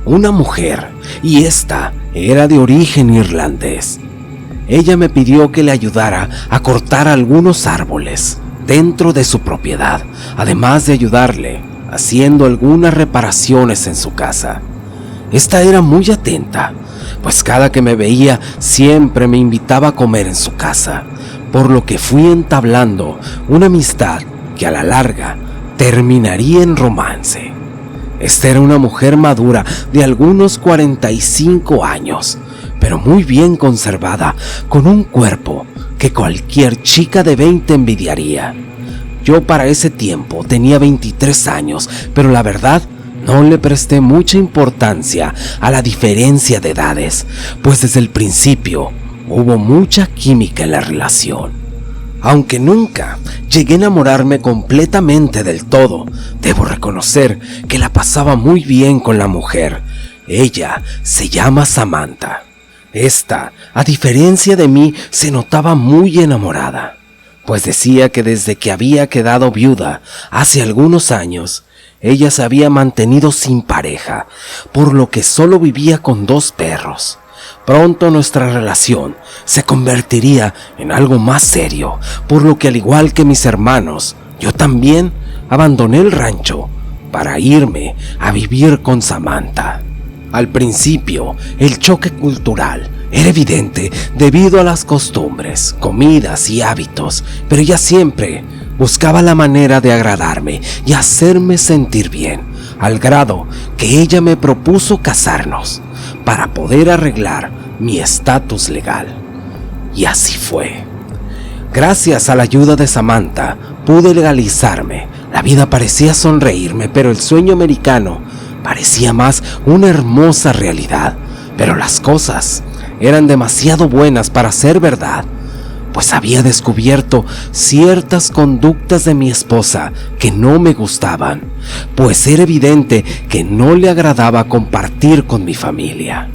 una mujer, y esta era de origen irlandés. Ella me pidió que le ayudara a cortar algunos árboles dentro de su propiedad, además de ayudarle haciendo algunas reparaciones en su casa. Esta era muy atenta, pues cada que me veía siempre me invitaba a comer en su casa, por lo que fui entablando una amistad que a la larga terminaría en romance. Esta era una mujer madura de algunos 45 años, pero muy bien conservada, con un cuerpo que cualquier chica de 20 envidiaría. Yo para ese tiempo tenía 23 años, pero la verdad no le presté mucha importancia a la diferencia de edades, pues desde el principio hubo mucha química en la relación. Aunque nunca llegué a enamorarme completamente del todo, debo reconocer que la pasaba muy bien con la mujer. Ella se llama Samantha. Esta, a diferencia de mí, se notaba muy enamorada, pues decía que desde que había quedado viuda hace algunos años, ella se había mantenido sin pareja, por lo que solo vivía con 2 perros, Pronto nuestra relación se convertiría en algo más serio, por lo que al igual que mis hermanos, yo también abandoné el rancho para irme a vivir con Samantha. Al principio, el choque cultural era evidente debido a las costumbres, comidas y hábitos, pero ella siempre buscaba la manera de agradarme y hacerme sentir bien, al grado que ella me propuso casarnos para poder arreglar mi estatus legal. Y así fue. Gracias a la ayuda de Samantha, pude legalizarme. La vida parecía sonreírme, pero el sueño americano parecía más una hermosa realidad. Pero las cosas eran demasiado buenas para ser verdad, pues había descubierto ciertas conductas de mi esposa que no me gustaban, pues era evidente que no le agradaba compartir con mi familia.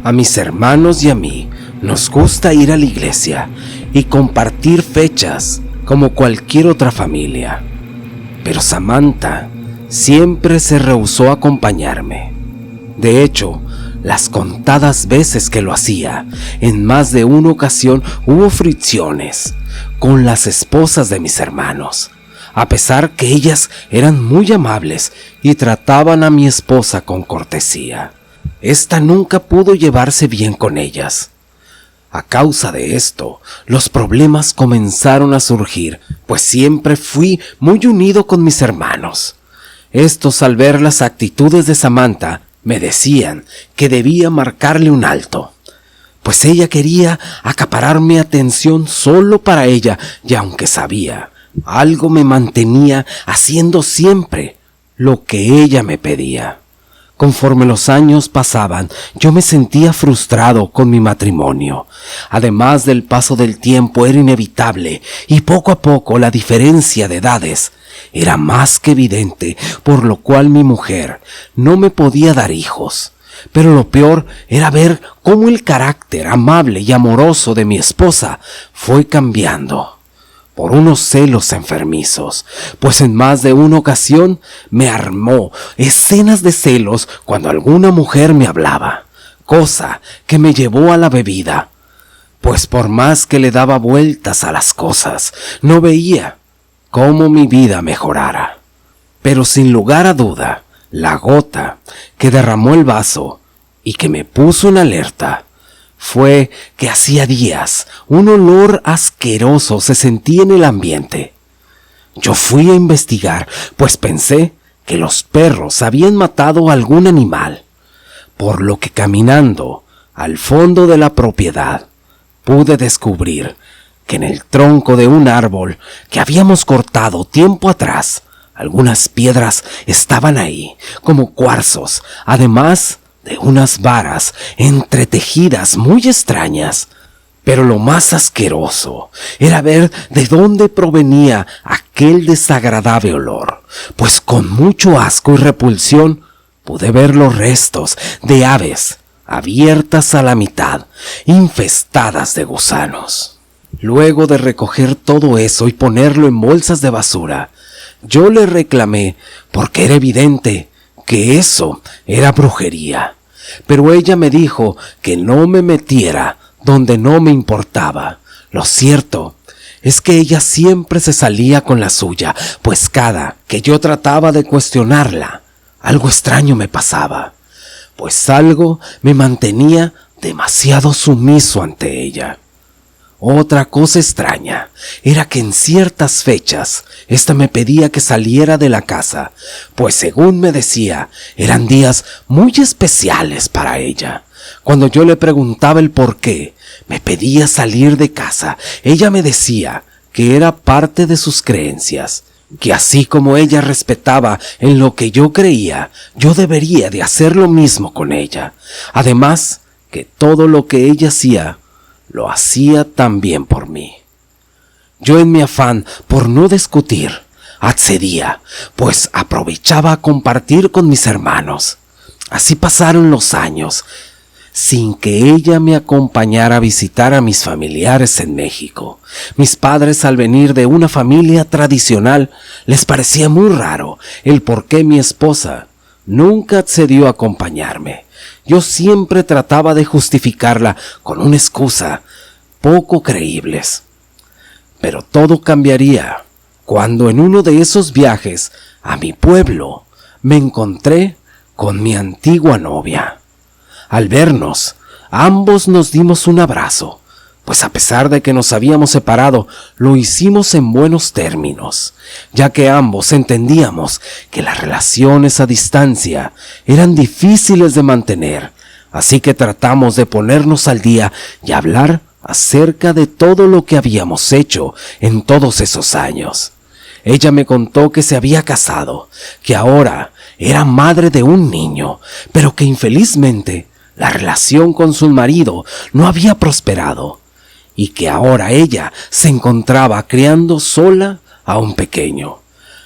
A mis hermanos y a mí nos gusta ir a la iglesia y compartir fechas como cualquier otra familia, pero Samantha siempre se rehusó a acompañarme. De hecho, las contadas veces que lo hacía, en más de una ocasión hubo fricciones con las esposas de mis hermanos, a pesar que ellas eran muy amables y trataban a mi esposa con cortesía. Esta nunca pudo llevarse bien con ellas. A causa de esto, los problemas comenzaron a surgir, pues siempre fui muy unido con mis hermanos. Estos, al ver las actitudes de Samantha, me decían que debía marcarle un alto, pues ella quería acaparar mi atención solo para ella, y aunque sabía, algo me mantenía haciendo siempre lo que ella me pedía. Conforme los años pasaban, yo me sentía frustrado con mi matrimonio. Además del paso del tiempo era inevitable, y poco a poco la diferencia de edades era más que evidente, por lo cual mi mujer no me podía dar hijos. Pero lo peor era ver cómo el carácter amable y amoroso de mi esposa fue cambiando por unos celos enfermizos, pues en más de una ocasión me armó escenas de celos cuando alguna mujer me hablaba, cosa que me llevó a la bebida, pues por más que le daba vueltas a las cosas, no veía cómo mi vida mejorara. Pero sin lugar a duda, la gota que derramó el vaso y que me puso en alerta fue que hacía días un olor asqueroso se sentía en el ambiente. Yo fui a investigar, pues pensé que los perros habían matado a algún animal, por lo que caminando al fondo de la propiedad pude descubrir que en el tronco de un árbol que habíamos cortado tiempo atrás, algunas piedras estaban ahí, como cuarzos, además de unas varas entretejidas muy extrañas. Pero lo más asqueroso era ver de dónde provenía aquel desagradable olor, pues con mucho asco y repulsión pude ver los restos de aves abiertas a la mitad, infestadas de gusanos. Luego de recoger todo eso y ponerlo en bolsas de basura, yo le reclamé porque era evidente que eso era brujería, pero ella me dijo que no me metiera donde no me importaba. Lo cierto es que ella siempre se salía con la suya, pues cada que yo trataba de cuestionarla, algo extraño me pasaba, pues algo me mantenía demasiado sumiso ante ella. Otra cosa extraña era que en ciertas fechas ésta me pedía que saliera de la casa, pues según me decía, eran días muy especiales para ella. Cuando yo le preguntaba el por qué me pedía salir de casa, ella me decía que era parte de sus creencias, que así como ella respetaba en lo que yo creía, yo debería de hacer lo mismo con ella. Además, que todo lo que ella hacía, lo hacía también por mí. Yo en mi afán por no discutir, accedía, pues aprovechaba a compartir con mis hermanos. Así pasaron los años, sin que ella me acompañara a visitar a mis familiares en México. Mis padres, al venir de una familia tradicional, les parecía muy raro el por qué mi esposa nunca accedió a acompañarme, yo siempre trataba de justificarla con una excusa poco creíbles. Pero todo cambiaría cuando en uno de esos viajes a mi pueblo me encontré con mi antigua novia. Al vernos, ambos nos dimos un abrazo, pues a pesar de que nos habíamos separado, lo hicimos en buenos términos, ya que ambos entendíamos que las relaciones a distancia eran difíciles de mantener, así que tratamos de ponernos al día y hablar acerca de todo lo que habíamos hecho en todos esos años. Ella me contó que se había casado, que ahora era madre de un niño, pero que infelizmente la relación con su marido no había prosperado, y que ahora ella se encontraba criando sola a un pequeño.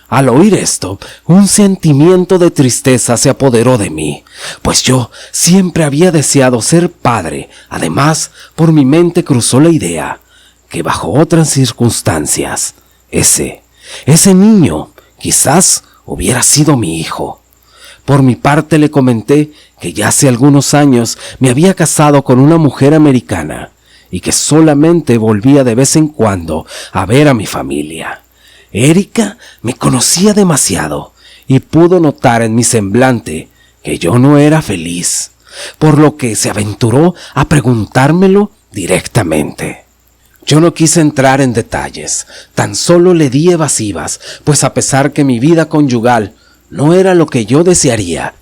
Al oír esto, un sentimiento de tristeza se apoderó de mí, pues yo siempre había deseado ser padre. Además, por mi mente cruzó la idea que bajo otras circunstancias, ese niño quizás hubiera sido mi hijo. Por mi parte le comenté que ya hace algunos años me había casado con una mujer americana y que solamente volvía de vez en cuando a ver a mi familia. Erika me conocía demasiado y pudo notar en mi semblante que yo no era feliz, por lo que se aventuró a preguntármelo directamente. Yo no quise entrar en detalles, tan solo le di evasivas, pues a pesar que mi vida conyugal no era lo que yo desearía,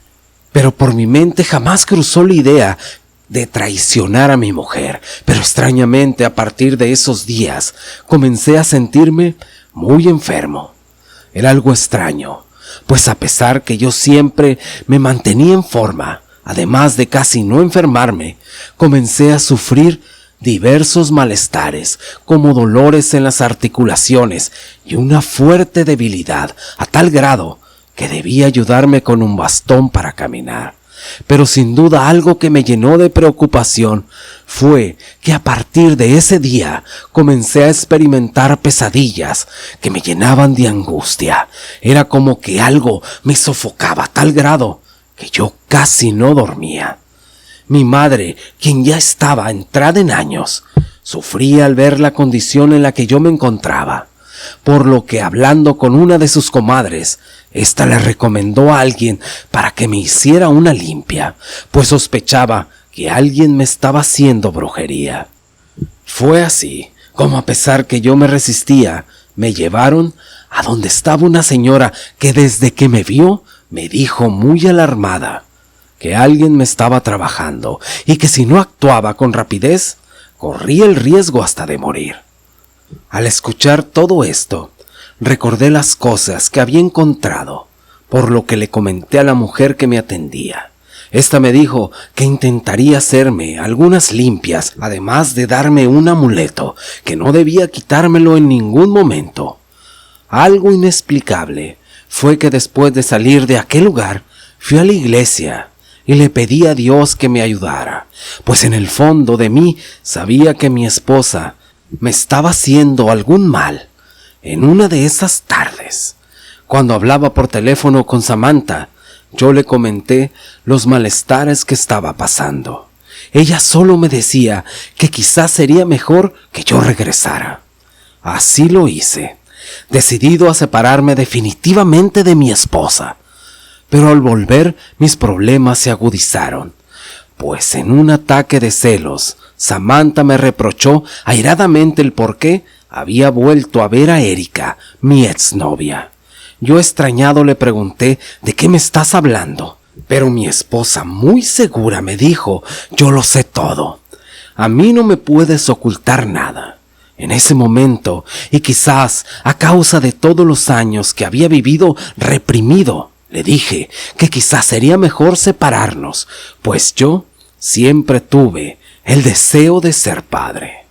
pero por mi mente jamás cruzó la idea de traicionar a mi mujer. Pero extrañamente, a partir de esos días, comencé a sentirme muy enfermo. Era algo extraño, pues a pesar que yo siempre me mantenía en forma, además de casi no enfermarme, comencé a sufrir diversos malestares, como dolores en las articulaciones y una fuerte debilidad, a tal grado que debía ayudarme con un bastón para caminar. Pero sin duda algo que me llenó de preocupación fue que a partir de ese día comencé a experimentar pesadillas que me llenaban de angustia. Era como que algo me sofocaba a tal grado que yo casi no dormía. Mi madre, quien ya estaba entrada en años, sufría al ver la condición en la que yo me encontraba, por lo que hablando con una de sus comadres, ésta le recomendó a alguien para que me hiciera una limpia, pues sospechaba que alguien me estaba haciendo brujería. Fue así como, a pesar que yo me resistía, me llevaron a donde estaba una señora que desde que me vio me dijo muy alarmada que alguien me estaba trabajando y que si no actuaba con rapidez, corría el riesgo hasta de morir. Al escuchar todo esto, recordé las cosas que había encontrado, por lo que le comenté a la mujer que me atendía. Esta me dijo que intentaría hacerme algunas limpias, además de darme un amuleto, que no debía quitármelo en ningún momento. Algo inexplicable fue que después de salir de aquel lugar, fui a la iglesia y le pedí a Dios que me ayudara, pues en el fondo de mí sabía que mi esposa me estaba haciendo algún mal. En una de esas tardes, cuando hablaba por teléfono con Samantha, yo le comenté los malestares que estaba pasando. Ella solo me decía que quizás sería mejor que yo regresara. Así lo hice, decidido a separarme definitivamente de mi esposa. Pero al volver, mis problemas se agudizaron, pues en un ataque de celos, Samantha me reprochó airadamente el por qué había vuelto a ver a Erika, mi exnovia. Yo extrañado le pregunté ¿de qué me estás hablando? Pero mi esposa muy segura me dijo: yo lo sé todo. A mí no me puedes ocultar nada. En ese momento, y quizás a causa de todos los años que había vivido reprimido, le dije que quizás sería mejor separarnos, pues yo siempre tuve el deseo de ser padre,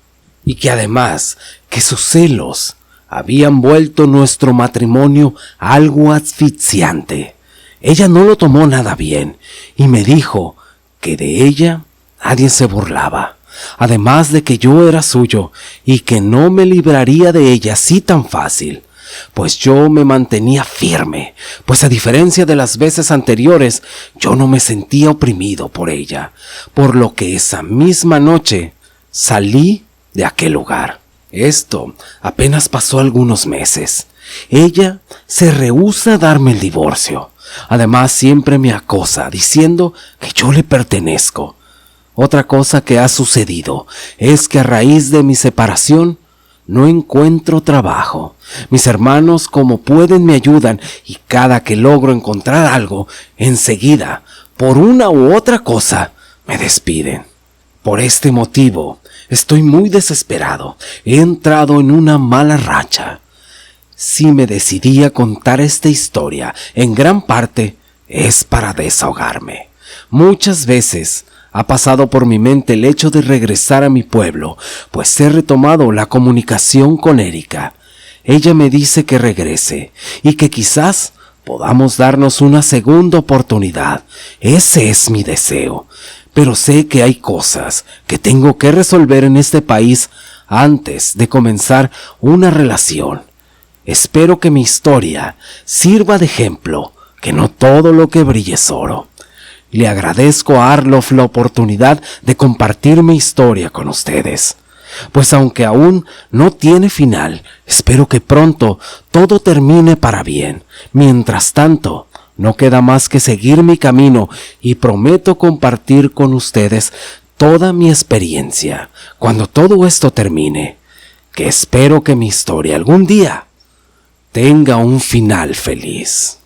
y que además que sus celos habían vuelto nuestro matrimonio algo asfixiante. Ella no lo tomó nada bien y me dijo que de ella nadie se burlaba, además de que yo era suyo y que no me libraría de ella así tan fácil. pues yo me mantenía firme, pues a diferencia de las veces anteriores, yo no me sentía oprimido por ella, por lo que esa misma noche salí de aquel lugar. Esto apenas pasó algunos meses. Ella se rehúsa a darme el divorcio. Además, siempre me acosa diciendo que yo le pertenezco. Otra cosa que ha sucedido es que a raíz de mi separación no encuentro trabajo. Mis hermanos, como pueden, me ayudan y cada que logro encontrar algo, enseguida, por una u otra cosa, me despiden. Por este motivo, estoy muy desesperado. He entrado en una mala racha. Si me decidí a contar esta historia, en gran parte es para desahogarme. Muchas veces ha pasado por mi mente el hecho de regresar a mi pueblo, pues he retomado la comunicación con Erika. Ella me dice que regrese y que quizás podamos darnos una segunda oportunidad. Ese es mi deseo. Pero sé que hay cosas que tengo que resolver en este país antes de comenzar una relación. Espero que mi historia sirva de ejemplo, que no todo lo que brille es oro. Le agradezco a Arlof la oportunidad de compartir mi historia con ustedes. Pues aunque aún no tiene final, espero que pronto todo termine para bien. Mientras tanto, no queda más que seguir mi camino y prometo compartir con ustedes toda mi experiencia cuando todo esto termine, que espero que mi historia algún día tenga un final feliz.